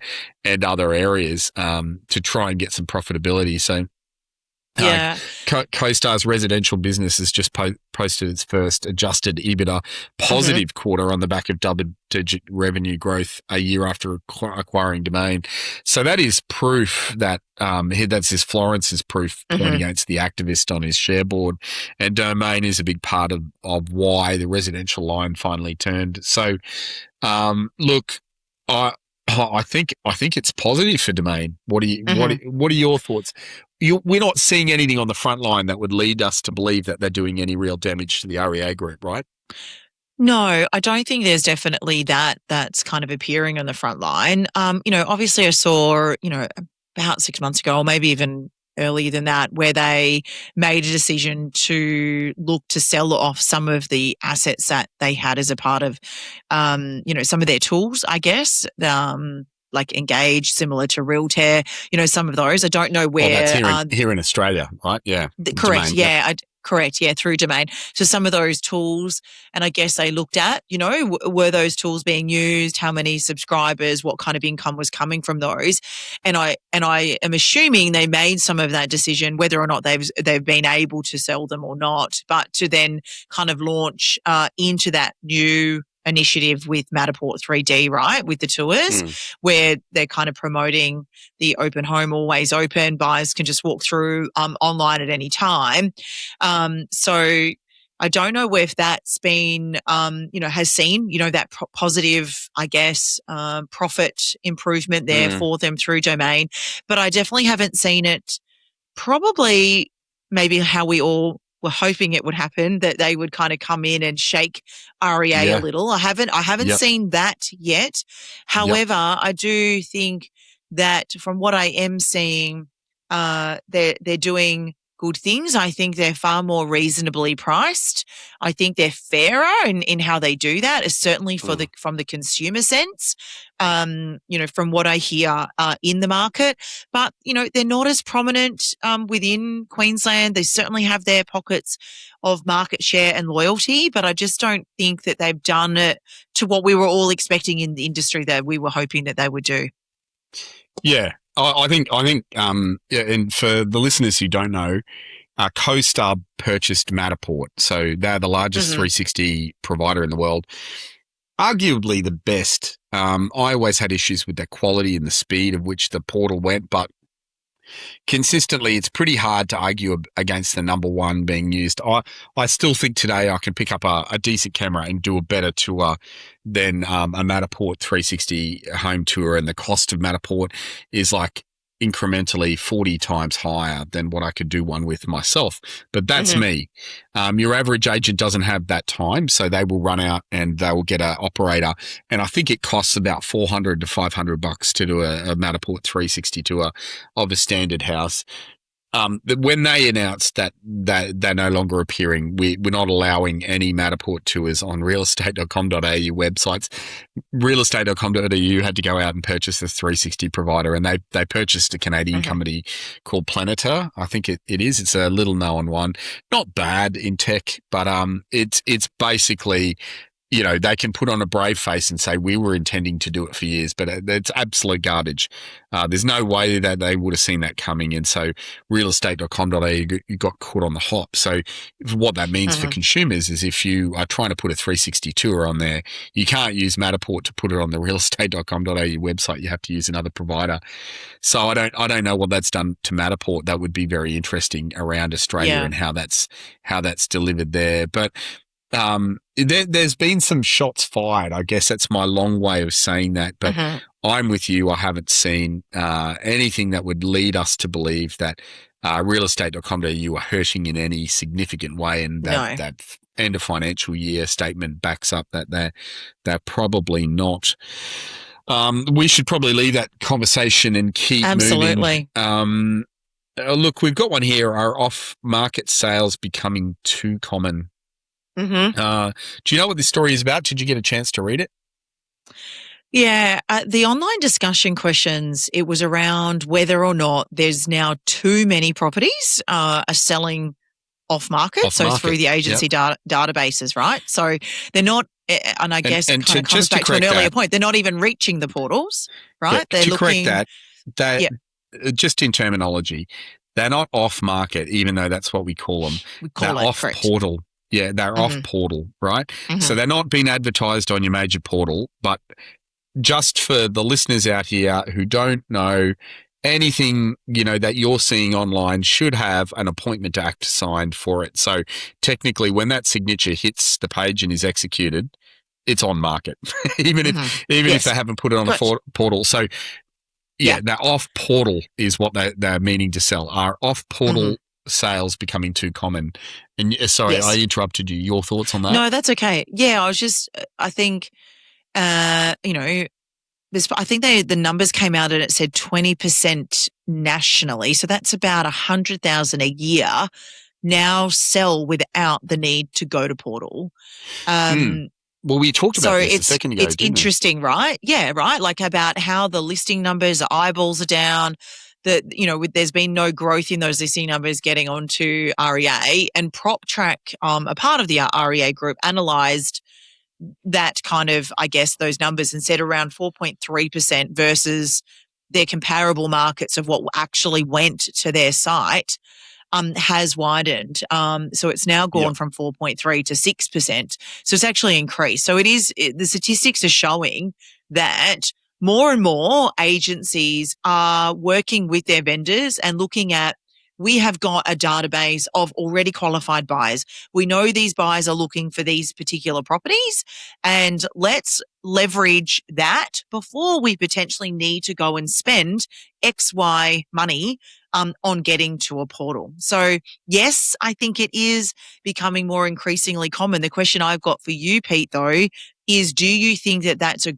other areas to try and get some profitability. So Yeah. CoStar's residential business has just posted its first adjusted EBITDA positive quarter on the back of double-digit revenue growth a year after acquiring Domain. So that is proof that that's his Florence's proof point against the activist on his share board, and Domain is a big part of why the residential line finally turned. So, look, I think it's positive for Domain. What are your thoughts? We're not seeing anything on the front line that would lead us to believe that they're doing any real damage to the REA Group, right? No, I don't think there's definitely that's kind of appearing on the front line. Obviously I saw, about 6 months ago, or maybe even earlier than that, where they made a decision to look to sell off some of the assets that they had as a part of, some of their tools, I guess, like Engage, similar to Realtor, some of those. I don't know where. Well, that's here in Australia, right? Yeah. Correct. Domain, yeah. Correct. Yeah. Through Domain. So some of those tools, and I guess they looked at, were those tools being used? How many subscribers? What kind of income was coming from those? And I am assuming they made some of that decision, whether or not they've been able to sell them or not, but to then kind of launch into that new initiative with Matterport 3D, right? With the tours, where they're kind of promoting the open home, always open. Buyers can just walk through online at any time. So I don't know if that's been, has seen, that positive, I guess, profit improvement there for them through Domain. But I definitely haven't seen it probably maybe how we all were hoping it would happen, that they would kind of come in and shake REA a little. I haven't seen that yet. However, I do think that from what I am seeing, they're doing good things. I think they're far more reasonably priced. I think they're fairer in how they do that, certainly from the consumer sense, from what I hear in the market. But, they're not as prominent within Queensland. They certainly have their pockets of market share and loyalty, but I just don't think that they've done it to what we were all expecting in the industry that we were hoping that they would do. Yeah. I think, and for the listeners who don't know, CoStar purchased Matterport. So they're the largest 360 provider in the world. Arguably the best. I always had issues with the quality and the speed of which the portal went, but consistently, it's pretty hard to argue against the number one being used. I still think today I can pick up a decent camera and do a better tour than a Matterport 360 home tour, and the cost of Matterport is like incrementally 40 times higher than what I could do one with myself. But that's me. Your average agent doesn't have that time, so they will run out and they will get an operator. And I think it costs about $400 to $500 to do a Matterport 360 tour of a standard house. When they announced that they're no longer appearing, we're not allowing any Matterport tours on realestate.com.au websites. Realestate.com.au had to go out and purchase a 360 provider, and they purchased a Canadian company called Planeter. I think it is. It's a little known one. Not bad in tech, but it's basically they can put on a brave face and say, we were intending to do it for years, but it's absolute garbage. There's no way that they would have seen that coming. And so realestate.com.au got caught on the hop. So what that means for consumers is if you are trying to put a 360 tour on there, you can't use Matterport to put it on the realestate.com.au website. You have to use another provider. So I don't know what that's done to Matterport. That would be very interesting around Australia and how that's delivered there. But there's been some shots fired. I guess that's my long way of saying that. But I'm with you. I haven't seen anything that would lead us to believe that realestate.com.au are hurting in any significant way, and that end of financial year statement backs up that they're probably not. We should probably leave that conversation and keep moving. Look, we've got one here. Are off-market sales becoming too common? Do you know what this story is about? Did you get a chance to read it? Yeah, the online discussion questions, it was around whether or not there's now too many properties are selling off-market, so through the agency databases, right? So they're not, and I guess it kind of comes back to an earlier point, they're not even reaching the portals, right? Yeah, to correct that, just in terminology, they're not off-market, even though that's what we call them. They're off-portal. Yeah, they're off portal, right? So they're not being advertised on your major portal, but just for the listeners out here who don't know, anything, that you're seeing online should have an appointment to act signed for it. So technically when that signature hits the page and is executed, it's on market, even if they haven't put it on a portal. So they're off portal is what they're meaning to sell. Are off portal sales becoming too common? And sorry, I interrupted you. Your thoughts on that? No, that's okay. Yeah, I think, I think the numbers came out and it said 20% nationally. So that's about 100,000 a year now sell without the need to go to portal. Well, we talked about this a second ago, it's interesting, right? Yeah, right. Like about how the listing numbers, the eyeballs are down. That there's been no growth in those listing numbers getting onto REA, and PropTrack, a part of the REA Group, analysed that kind of, I guess, those numbers and said around 4.3% versus their comparable markets of what actually went to their site has widened. So it's now gone from 4.3 to 6%. So it's actually increased. So the statistics are showing that more and more agencies are working with their vendors and looking at, we have got a database of already qualified buyers. We know these buyers are looking for these particular properties, and let's leverage that before we potentially need to go and spend XY money on getting to a portal. So yes, I think it is becoming more increasingly common. The question I've got for you, Pete, though, is do you think that that's a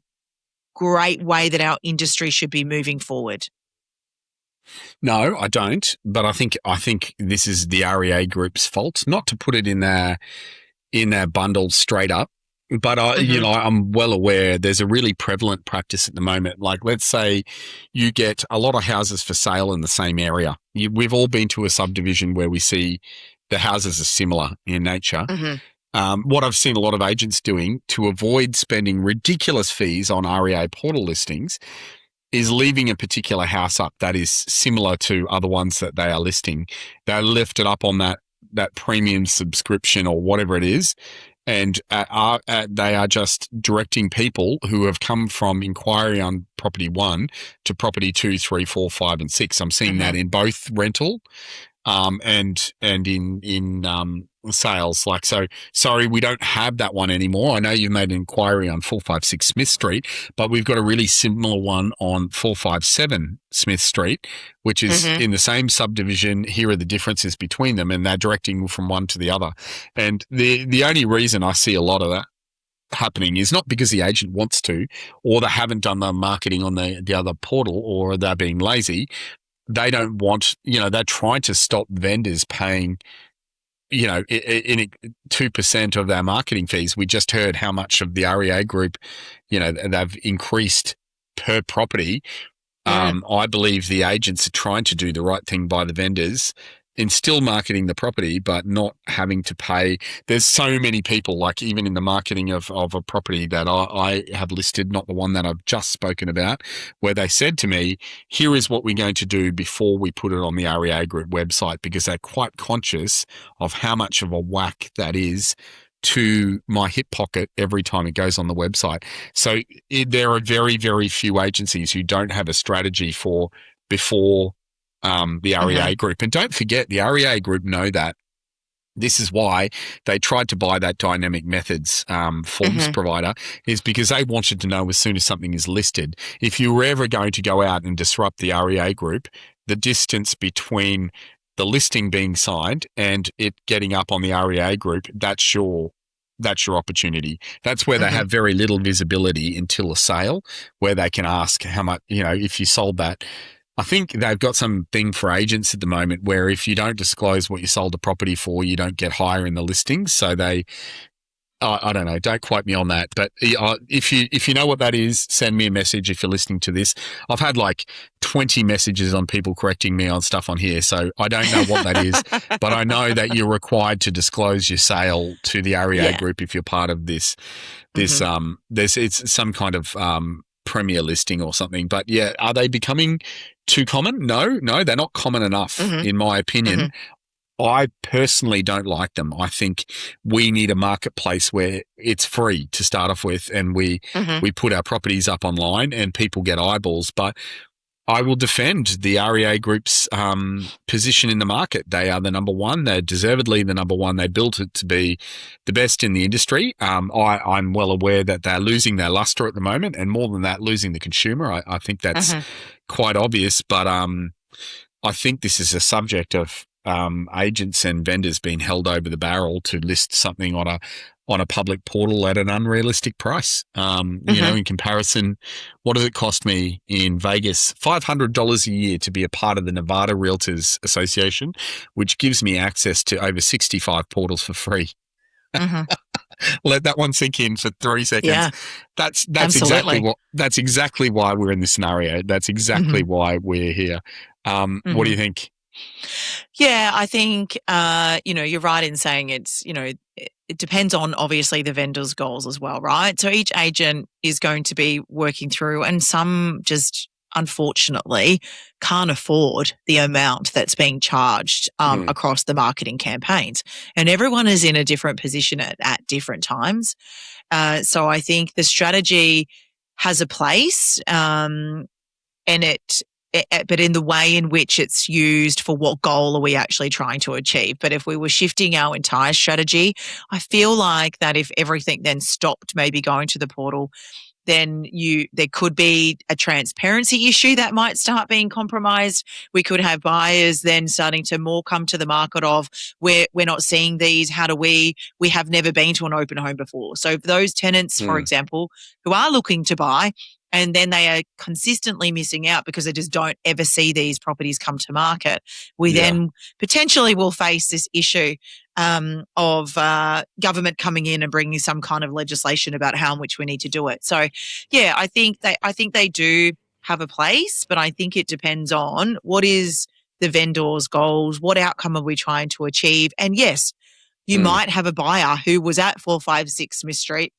great way that our industry should be moving forward? No, I don't. But I think this is the REA Group's fault, not to put it in their bundle straight up. But I'm well aware there's a really prevalent practice at the moment. Like, let's say you get a lot of houses for sale in the same area. We've all been to a subdivision where we see the houses are similar in nature. What I've seen a lot of agents doing to avoid spending ridiculous fees on REA portal listings is leaving a particular house up that is similar to other ones that they are listing. They lift it up on that premium subscription or whatever it is, and they are just directing people who have come from inquiry on property 1 to property 2, 3, 4, 5, and 6. I'm seeing that in both rental and in sales. Like, so sorry, we don't have that one anymore. I know you've made an inquiry on 456 Smith Street, but we've got a really similar one on 457 Smith Street, which is in the same subdivision. Here are the differences between them, and they're directing from one to the other. And the only reason I see a lot of that happening is not because the agent wants to, or they haven't done the marketing on the other portal, or they're being lazy. They don't want, they're trying to stop vendors paying, in 2% of their marketing fees. We just heard how much of the REA Group, they've increased per property. I believe the agents are trying to do the right thing by the vendors. still marketing the property, but not having to pay. There's so many people, like even in the marketing of a property that I have listed, not the one that I've just spoken about, where they said to me, here is what we're going to do before we put it on the REA Group website, because they're quite conscious of how much of a whack that is to my hip pocket every time it goes on the website. So there are very, very few agencies who don't have a strategy for before the REA Group. And don't forget, the REA Group know that. This is why they tried to buy that Dynamic Methods forms provider, is because they wanted to know as soon as something is listed. If you were ever going to go out and disrupt the REA Group, the distance between the listing being signed and it getting up on the REA Group, that's your opportunity. That's where they have very little visibility until a sale, where they can ask how much, if you sold that. I think they've got something for agents at the moment where if you don't disclose what you sold the property for, you don't get higher in the listings. So they, I don't know, don't quote me on that. But if you know what that is, send me a message if you're listening to this. I've had like 20 messages on people correcting me on stuff on here. So I don't know what that is, but I know that you're required to disclose your sale to the REA Group if you're part of this. It's some kind of premier listing or something. But yeah, are they becoming too common? No, they're not common enough, in my opinion. I personally don't like them. I think we need a marketplace where it's free to start off with, and we put our properties up online and people get eyeballs. But I will defend the REA Group's position in the market. They are the number one. They're deservedly the number one. They built it to be the best in the industry. I'm well aware that they're losing their luster at the moment, and more than that, losing the consumer. I think that's quite obvious. But I think this is a subject of agents and vendors being held over the barrel to list something on a public portal at an unrealistic price. In comparison, what does it cost me in Vegas? $500 a year to be a part of the Nevada Realtors Association, which gives me access to over 65 portals for free. Let that one sink in for 3 seconds. Yeah, that's absolutely. that's exactly why we're in this scenario. That's exactly why we're here. What do you think? Yeah, I think, you're right in saying it depends on obviously the vendor's goals as well, right? So each agent is going to be working through, and some just unfortunately can't afford the amount that's being charged across the marketing campaigns. And everyone is in a different position at different times. So I think the strategy has a place, but in the way in which it's used, for what goal are we actually trying to achieve? But if we were shifting our entire strategy, I feel like that if everything then stopped maybe going to the portal, then there could be a transparency issue that might start being compromised. We could have buyers then starting to more come to the market of, we're not seeing these. How do we have never been to an open home before. So those tenants, for example, who are looking to buy, and then they are consistently missing out because they just don't ever see these properties come to market, we then potentially will face this issue of government coming in and bringing some kind of legislation about how in which we need to do it. So, yeah, I think they do have a place, but I think it depends on what is the vendor's goals, what outcome are we trying to achieve. And yes, you might have a buyer who was at 456 Smith Street,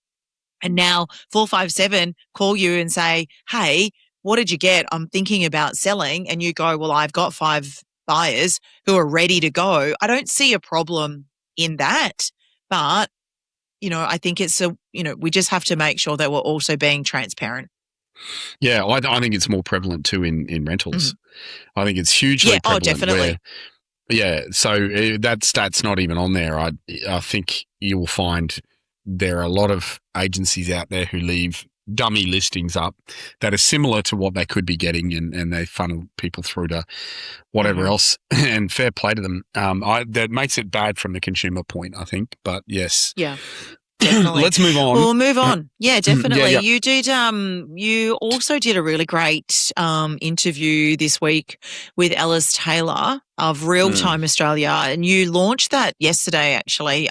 and now 457 call you and say, hey, what did you get? I'm thinking about selling. And you go, well, I've got 5 buyers who are ready to go. I don't see a problem in that. But, I think we just have to make sure that we're also being transparent. Yeah, I think it's more prevalent too in rentals. I think it's hugely prevalent. Oh, definitely. So that stat's not even on there. I think you will find there are a lot of agencies out there who leave dummy listings up that are similar to what they could be getting, and they funnel people through to whatever else, and fair play to them. That makes it bad from the consumer point, I think, but yes. Yeah. Definitely. Let's move on. We'll move on. Yeah, definitely. Yeah. You did. You also did a really great interview this week with Ellis Taylor of Real Time Australia, and you launched that yesterday. Actually,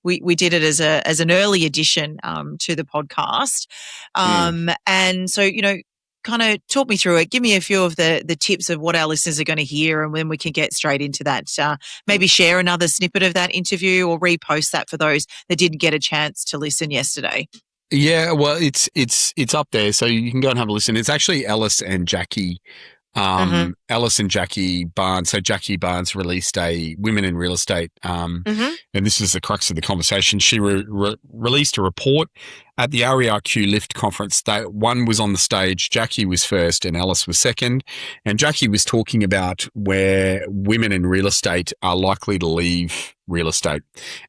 we did it as an early addition to the podcast, and so kind of talk me through it. Give me a few of the tips of what our listeners are going to hear, and then we can get straight into that. Maybe share another snippet of that interview or repost that for those that didn't get a chance to listen yesterday. Yeah, well, it's up there, so you can go and have a listen. It's actually Ellis and Jackie. Ellis and Jackie Barnes. So Jackie Barnes released a Women in Real Estate, and this is the crux of the conversation. She released a report at the RERQ Lift conference. One was on the stage. Jackie was first and Ellis was second. And Jackie was talking about where women in real estate are likely to leave real estate.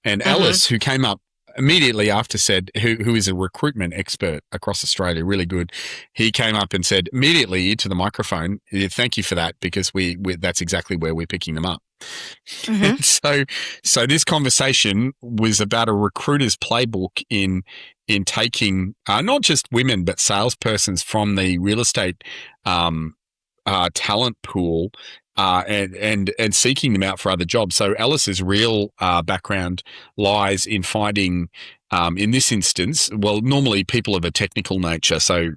And Ellis, who came up immediately after, said, who is a recruitment expert across Australia, really good. He came up and said immediately into the microphone, "Thank you for that, because we that's exactly where we're picking them up." So this conversation was about a recruiter's playbook in taking not just women but salespersons from the real estate talent pool. And seeking them out for other jobs. So Ellis's real background lies in finding, in this instance, well, normally people of a technical nature, so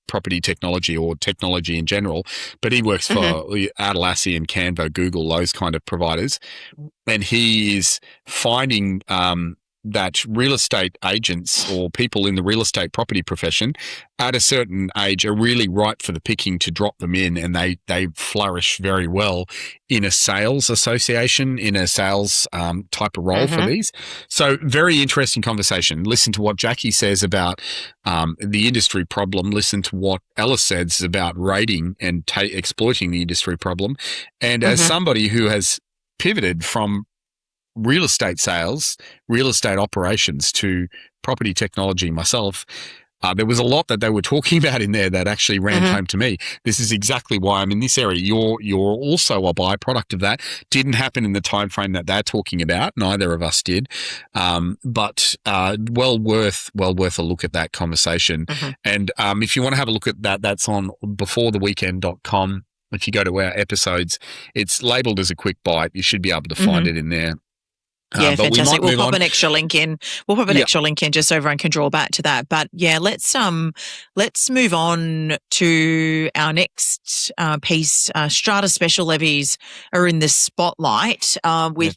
property technology or technology in general, but he works for Atlassian, Canva, Google, those kind of providers, and he is finding that real estate agents or people in the real estate property profession at a certain age are really ripe for the picking to drop them in, and they flourish very well in a sales association, in a sales type of role for these. So very interesting conversation. Listen to what Jackie says about the industry problem. Listen to what Ellis says about rating and exploiting the industry problem. And as somebody who has pivoted from real estate sales, real estate operations to property technology myself, there was a lot that they were talking about in there that actually ran home to me. This is exactly why I'm in this area. You're also a byproduct of that. Didn't happen in the time frame that they're talking about. Neither of us did. But well worth a look at that conversation. And if you want to have a look at that, that's on beforetheweekend.com. If you go to our episodes, it's labeled as a quick bite. You should be able to find it in there. Yeah, fantastic. We'll pop an extra link in. We'll pop an extra link in just so everyone can draw back to that. But yeah, let's move on to our next piece. Strata special levies are in the spotlight with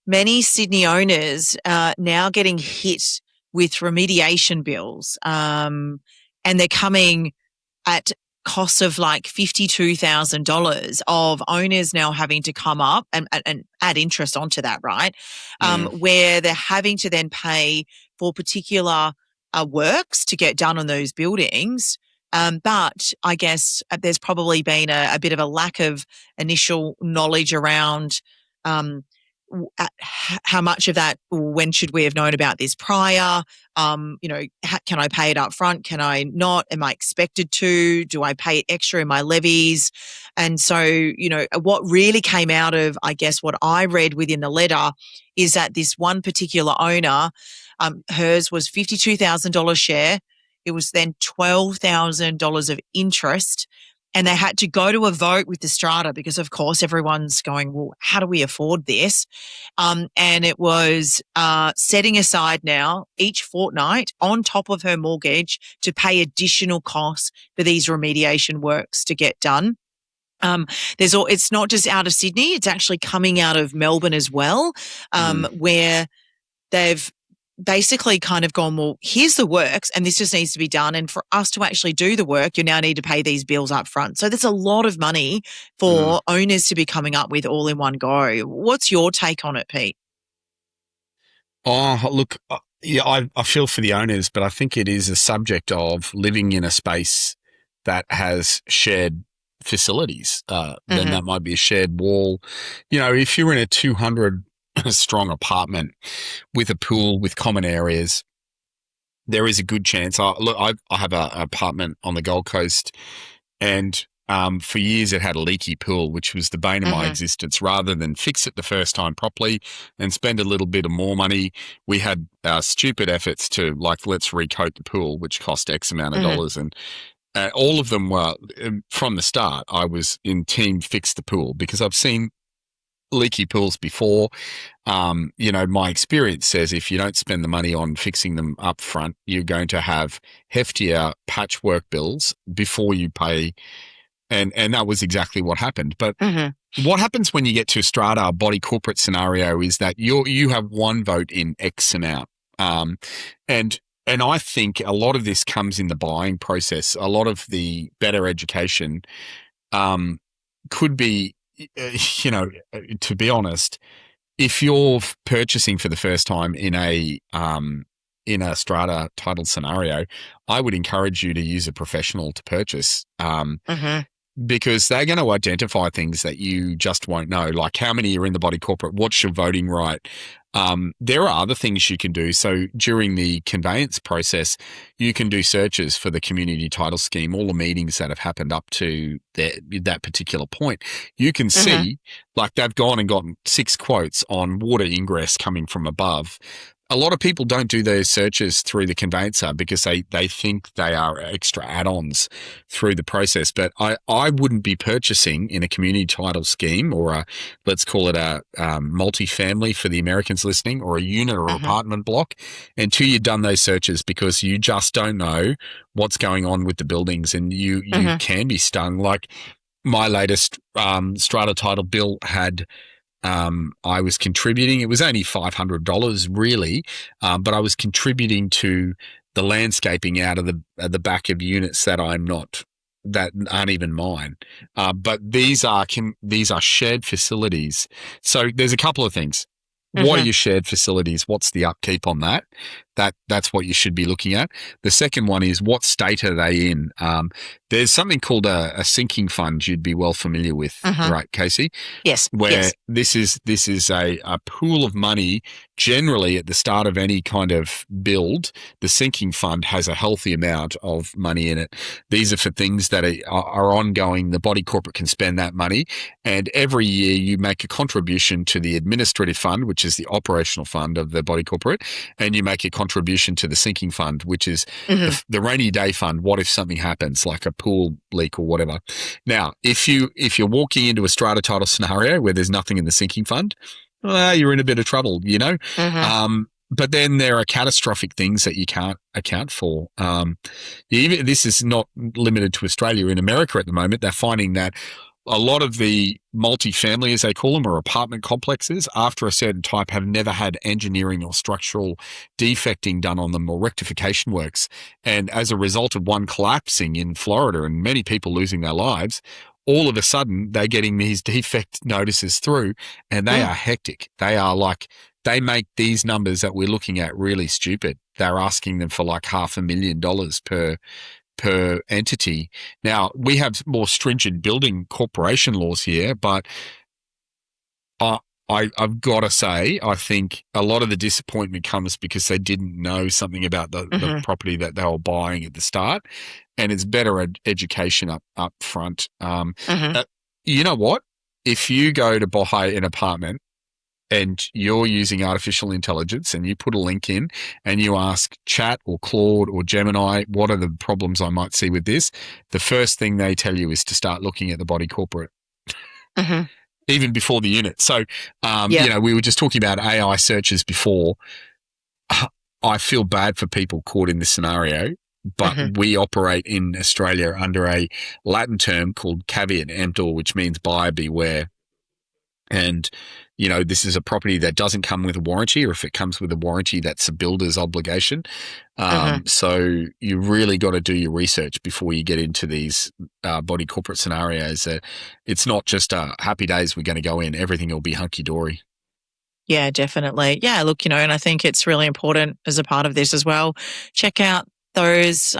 many Sydney owners now getting hit with remediation bills, and they're coming at costs of like $52,000 of owners now having to come up and add interest onto that, right? Where they're having to then pay for particular works to get done on those buildings. But I guess there's probably been a bit of a lack of initial knowledge around how much of that, when should we have known about this prior? Can I pay it up front? Can I not? Am I expected to? Do I pay it extra in my levies? And so, what really came out of, I guess, what I read within the letter is that this one particular owner, hers was $52,000 share. It was then $12,000 of interest. And they had to go to a vote with the strata because, of course, everyone's going, well, how do we afford this? And it was setting aside now each fortnight on top of her mortgage to pay additional costs for these remediation works to get done. It's not just out of Sydney, it's actually coming out of Melbourne as well, where they've basically kind of gone, well, here's the works and this just needs to be done. And for us to actually do the work, you now need to pay these bills up front. So there's a lot of money for owners to be coming up with all in one go. What's your take on it, Pete? Oh, look, I feel for the owners, but I think it is a subject of living in a space that has shared facilities. Then that might be a shared wall. If you're in a 200 strong apartment with a pool with common areas, there is a good chance. I have an apartment on the Gold Coast, and for years it had a leaky pool, which was the bane of my existence. Rather than fix it the first time properly and spend a little bit of more money, we had stupid efforts to let's recoat the pool, which cost X amount of dollars. And all of them were, from the start, I was in team fix the pool, because I've seen leaky pools before. My experience says if you don't spend the money on fixing them up front, you're going to have heftier patchwork bills before you pay. And that was exactly what happened. But what happens when you get to a strata, a body corporate scenario, is that you have one vote in X amount. And I think a lot of this comes in the buying process. A lot of the better education could be, to be honest, if you're purchasing for the first time in a strata title scenario, I would encourage you to use a professional to purchase. Because they're going to identify things that you just won't know, like how many are in the body corporate, what's your voting right. There are other things you can do. So during the conveyance process, you can do searches for the community title scheme, all the meetings that have happened up to that particular point. You can see, like they've gone and gotten 6 quotes on water ingress coming from above. A lot of people don't do those searches through the conveyancer because they think they are extra add-ons through the process. But I wouldn't be purchasing in a community title scheme or let's call it a multifamily for the Americans listening, or a unit or apartment block until you've done those searches, because you just don't know what's going on with the buildings, and you can be stung. Like my latest strata title bill had I was contributing. It was only $500 really, but I was contributing to the landscaping out of the back of units that aren't even mine. But these are shared facilities. So there's a couple of things. What are your shared facilities? What's the upkeep on that? That's what you should be looking at. The second one is, what state are they in? There's something called a sinking fund you'd be well familiar with, right, Kasey? Yes. Where this is a pool of money. Generally, at the start of any kind of build, the sinking fund has a healthy amount of money in it. These are for things that are ongoing. The body corporate can spend that money, and every year you make a contribution to the administrative fund, which is the operational fund of the body corporate, and you make a contribution to the sinking fund, which is the rainy day fund. What if something happens, like a pool leak or whatever? Now, if you're walking into a strata title scenario where there's nothing in the sinking fund, you're in a bit of trouble, but then there are catastrophic things that you can't account for. This is not limited to Australia. In America at the moment, they're finding that a lot of the multifamily, as they call them, or apartment complexes, after a certain type, have never had engineering or structural defecting done on them, or rectification works. And as a result of one collapsing in Florida and many people losing their lives, all of a sudden they're getting these defect notices through, and they are hectic. They are like, they make these numbers that we're looking at really stupid. They're asking them for like $500,000 per entity. Now, we have more stringent building corporation laws here, but I've got to say, I think a lot of the disappointment comes because they didn't know something about the property that they were buying at the start, and it's better education up front. You know what? If you go to buy an apartment and you're using artificial intelligence and you put a link in and you ask Chat or Claude or Gemini, what are the problems I might see with this? The first thing they tell you is to start looking at the body corporate, even before the unit. So, we were just talking about AI searches before. I feel bad for people caught in this scenario, but we operate in Australia under a Latin term called caveat emptor, which means buyer beware. And, this is a property that doesn't come with a warranty, or if it comes with a warranty, that's a builder's obligation. So you really got to do your research before you get into these body corporate scenarios. It's not just happy days, we're going to go in, everything will be hunky-dory. Yeah, definitely. Yeah, look, and I think it's really important as a part of this as well. Check out those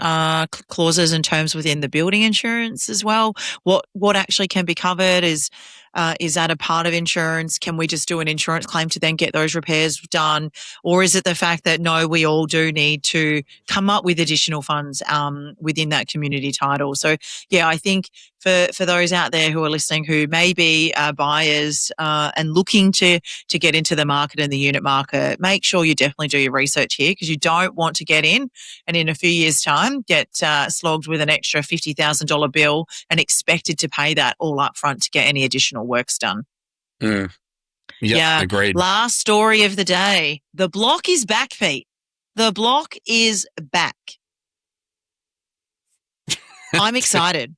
clauses and terms within the building insurance as well. What actually can be covered is that a part of insurance? Can we just do an insurance claim to then get those repairs done? Or is it the fact that, no, we all do need to come up with additional funds within that community title? So, yeah, I think for those out there who are listening who may be buyers and looking to get into the market and the unit market, make sure you definitely do your research here, because you don't want to get in and in a few years' time get slogged with an extra $50,000 bill and expected to pay that all up front to get any additional works done. Yeah, agreed. Last story of the day. The block is back, Pete. The block is back. I'm excited.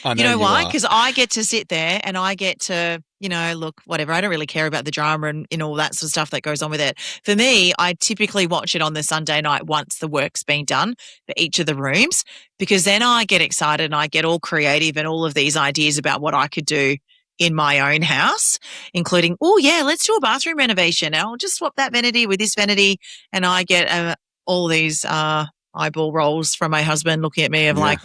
I You know why? are. Because I get to sit there and I get to, look, whatever. I don't really care about the drama and all that sort of stuff that goes on with it. For me, I typically watch it on the Sunday night once the work's been done for each of the rooms, because then I get excited and I get all creative and all of these ideas about what I could do in my own house, including, oh, yeah, let's do a bathroom renovation. I'll just swap that vanity with this vanity. And I get all these eyeball rolls from my husband looking at me of like,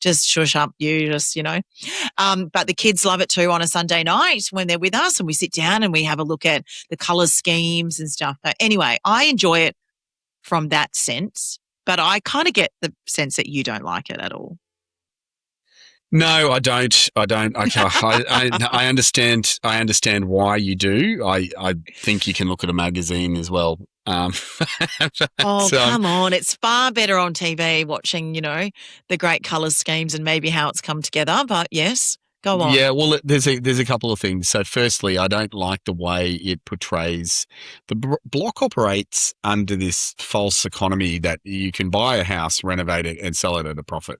just shush up, you just, But the kids love it too on a Sunday night when they're with us and we sit down and we have a look at the colour schemes and stuff. But anyway, I enjoy it from that sense, but I kind of get the sense that you don't like it at all. No, I don't. I understand. I understand why you do. I think you can look at a magazine as well. Come on. It's far better on TV watching, the great colour schemes and maybe how it's come together. But yes, go on. Yeah, well, there's a couple of things. So firstly, I don't like the way it portrays the block operates under this false economy that you can buy a house, renovate it, and sell it at a profit.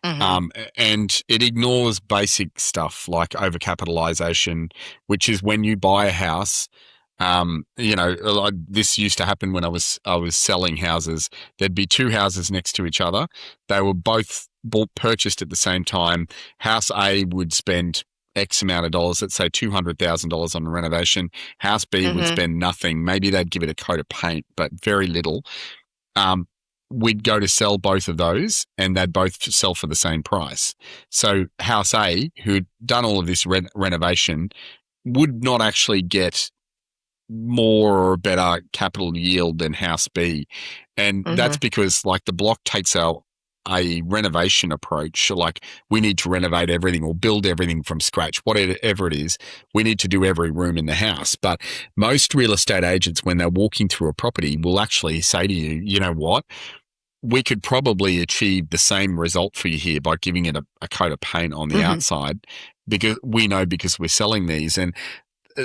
Mm-hmm. And it ignores basic stuff like overcapitalization, which is when you buy a house. Like this used to happen when I was selling houses. There'd be two houses next to each other. They were both purchased at the same time. House A would spend X amount of dollars, let's say $200,000 on the renovation. House B would spend nothing. Maybe they'd give it a coat of paint, but very little. We'd go to sell both of those and they'd both sell for the same price. So House A, who'd done all of this renovation, would not actually get more or better capital yield than House B. And that's because like the block takes a renovation approach. Like we need to renovate everything or build everything from scratch, whatever it is. We need to do every room in the house. But most real estate agents, when they're walking through a property, will actually say to you, you know what? We could probably achieve the same result for you here by giving it a coat of paint on the outside, because we're selling these. And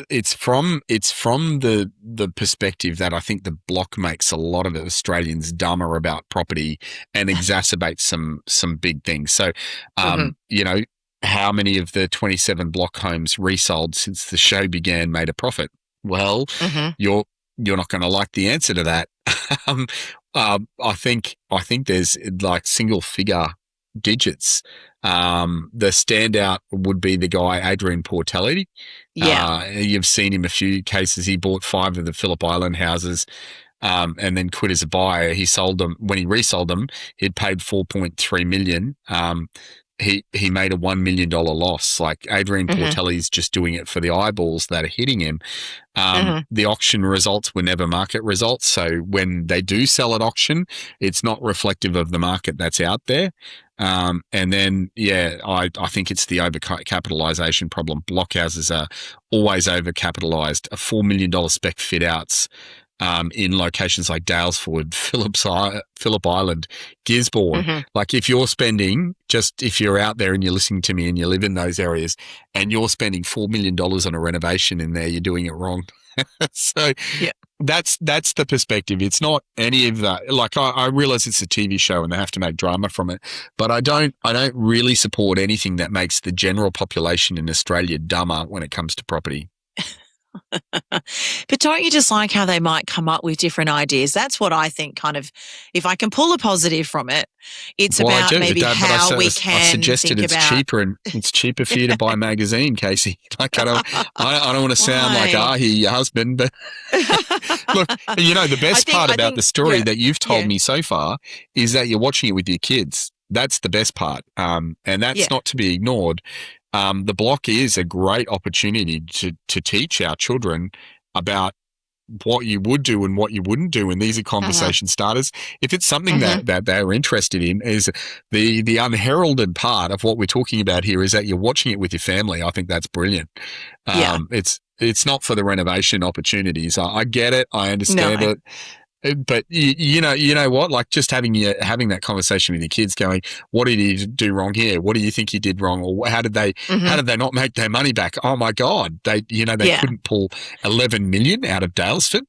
it's from the perspective that I think the block makes a lot of Australians dumber about property and exacerbates some big things. So, how many of the 27 block homes resold since the show began made a profit? Well, you're not going to like the answer to that. I think there's like single figure digits. The standout would be the guy, Portability. Yeah. You've seen him a few cases. He bought 5 of the Phillip Island houses, and then quit as a buyer. He sold them. When he resold them, he'd paid $4.3 million. He made a $1 million loss. Like Portelli's just doing it for the eyeballs that are hitting him. The auction results were never market results. So when they do sell at auction, it's not reflective of the market that's out there. And then, I think it's the overcapitalization problem. Block houses are always overcapitalized. A $4 million spec fit outs in locations like Dalesford, Phillip Island, Gisborne. Like if you're out there and you're listening to me and you live in those areas and you're spending $4 million on a renovation in there, you're doing it wrong. So that's the perspective. It's not any of that. Like I realize it's a TV show and they have to make drama from it, but I don't really support anything that makes the general population in Australia dumber when it comes to property. But don't you just like how they might come up with different ideas? That's what I think kind of, if I can pull a positive from it, it's about maybe how we can suggested think it's about... cheaper and it's cheaper for you to buy a magazine, Kasey. Like I don't want to sound like your husband, but look, the best part about the story that you've told me so far is that you're watching it with your kids. That's the best part. And that's not to be ignored. The block is a great opportunity to teach our children about what you would do and what you wouldn't do. And these are conversation starters. If it's something that they're interested in, is the unheralded part of what we're talking about here is that you're watching it with your family. I think that's brilliant. It's not for the renovation opportunities. I get it. I understand it. But you know what? Like just having that conversation with your kids, going, "What did you do wrong here? What do you think you did wrong? Or how did they not make their money back? Oh my God, they couldn't pull 11 million out of Dalesford."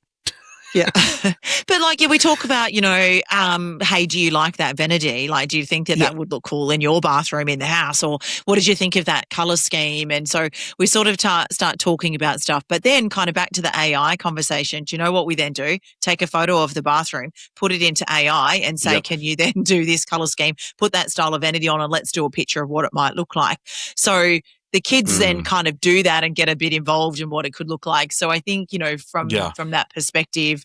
Yeah. But like, we talk about, hey, do you like that vanity? Like, do you think that would look cool in your bathroom in the house? Or what did you think of that colour scheme? And so we sort of start talking about stuff, but then kind of back to the AI conversation. Do you know what we then do? Take a photo of the bathroom, put it into AI and say, can you then do this colour scheme, put that style of vanity on and let's do a picture of what it might look like. So the kids then kind of do that and get a bit involved in what it could look like. So I think, from that perspective,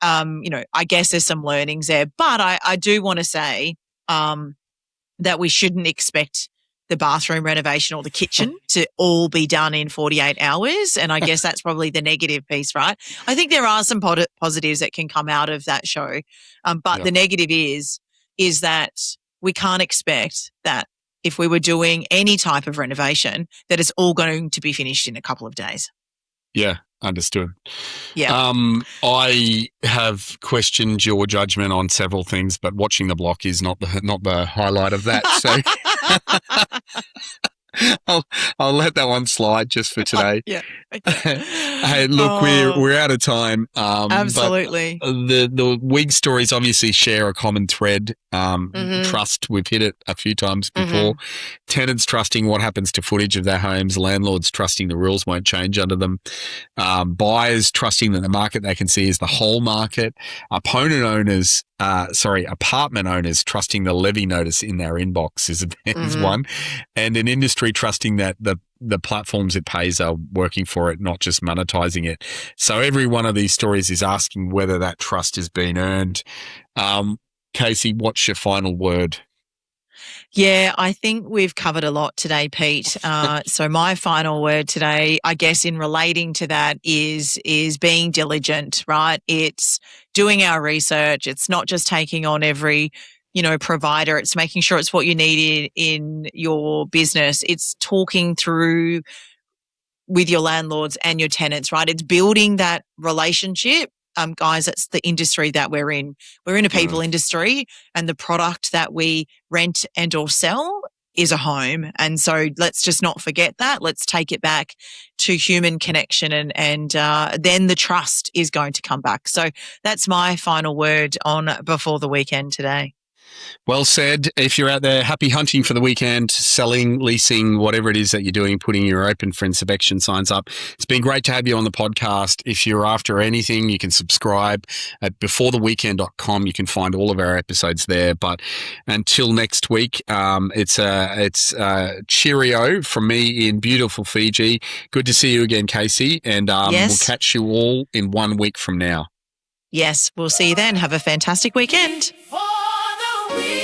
I guess there's some learnings there. But I do want to say that we shouldn't expect the bathroom renovation or the kitchen to all be done in 48 hours. And I guess that's probably the negative piece, right? I think there are some positives that can come out of that show. But the negative is that we can't expect that if we were doing any type of renovation, that it's all going to be finished in a couple of days. Yeah, understood. Yeah. I have questioned your judgment on several things, but watching the block is not the highlight of that. So I'll let that one slide just for today. Yeah. Hey, look, we're out of time. Absolutely. But the WIG stories obviously share a common thread. Trust, we've hit it a few times before. Tenants trusting what happens to footage of their homes. Landlords trusting the rules won't change under them. Buyers trusting that the market they can see is the whole market. Apartment owners trusting the levy notice in their inbox is one. And an industry trusting that the platforms it pays are working for it, not just monetizing it. So every one of these stories is asking whether that trust has been earned. Kasey, what's your final word? Yeah, I think we've covered a lot today, Pete. So my final word today, I guess in relating to that is being diligent, right? It's doing our research. It's not just taking on every, provider. It's making sure it's what you need in your business. It's talking through with your landlords and your tenants, right? It's building that relationship. Guys, that's the industry that we're in. We're in a people industry, and the product that we rent and or sell is a home. And so let's just not forget that. Let's take it back to human connection, and then the trust is going to come back. So that's my final word on Before the Weekend today. Well said. If you're out there, happy hunting for the weekend, selling, leasing, whatever it is that you're doing, putting your open for inspection signs up. It's been great to have you on the podcast. If you're after anything, you can subscribe at beforetheweekend.com. You can find all of our episodes there. But until next week, it's cheerio from me in beautiful Fiji. Good to see you again, Kasey. And we'll catch you all in 1 week from now. Yes, we'll see you then. Have a fantastic weekend. For the weekend.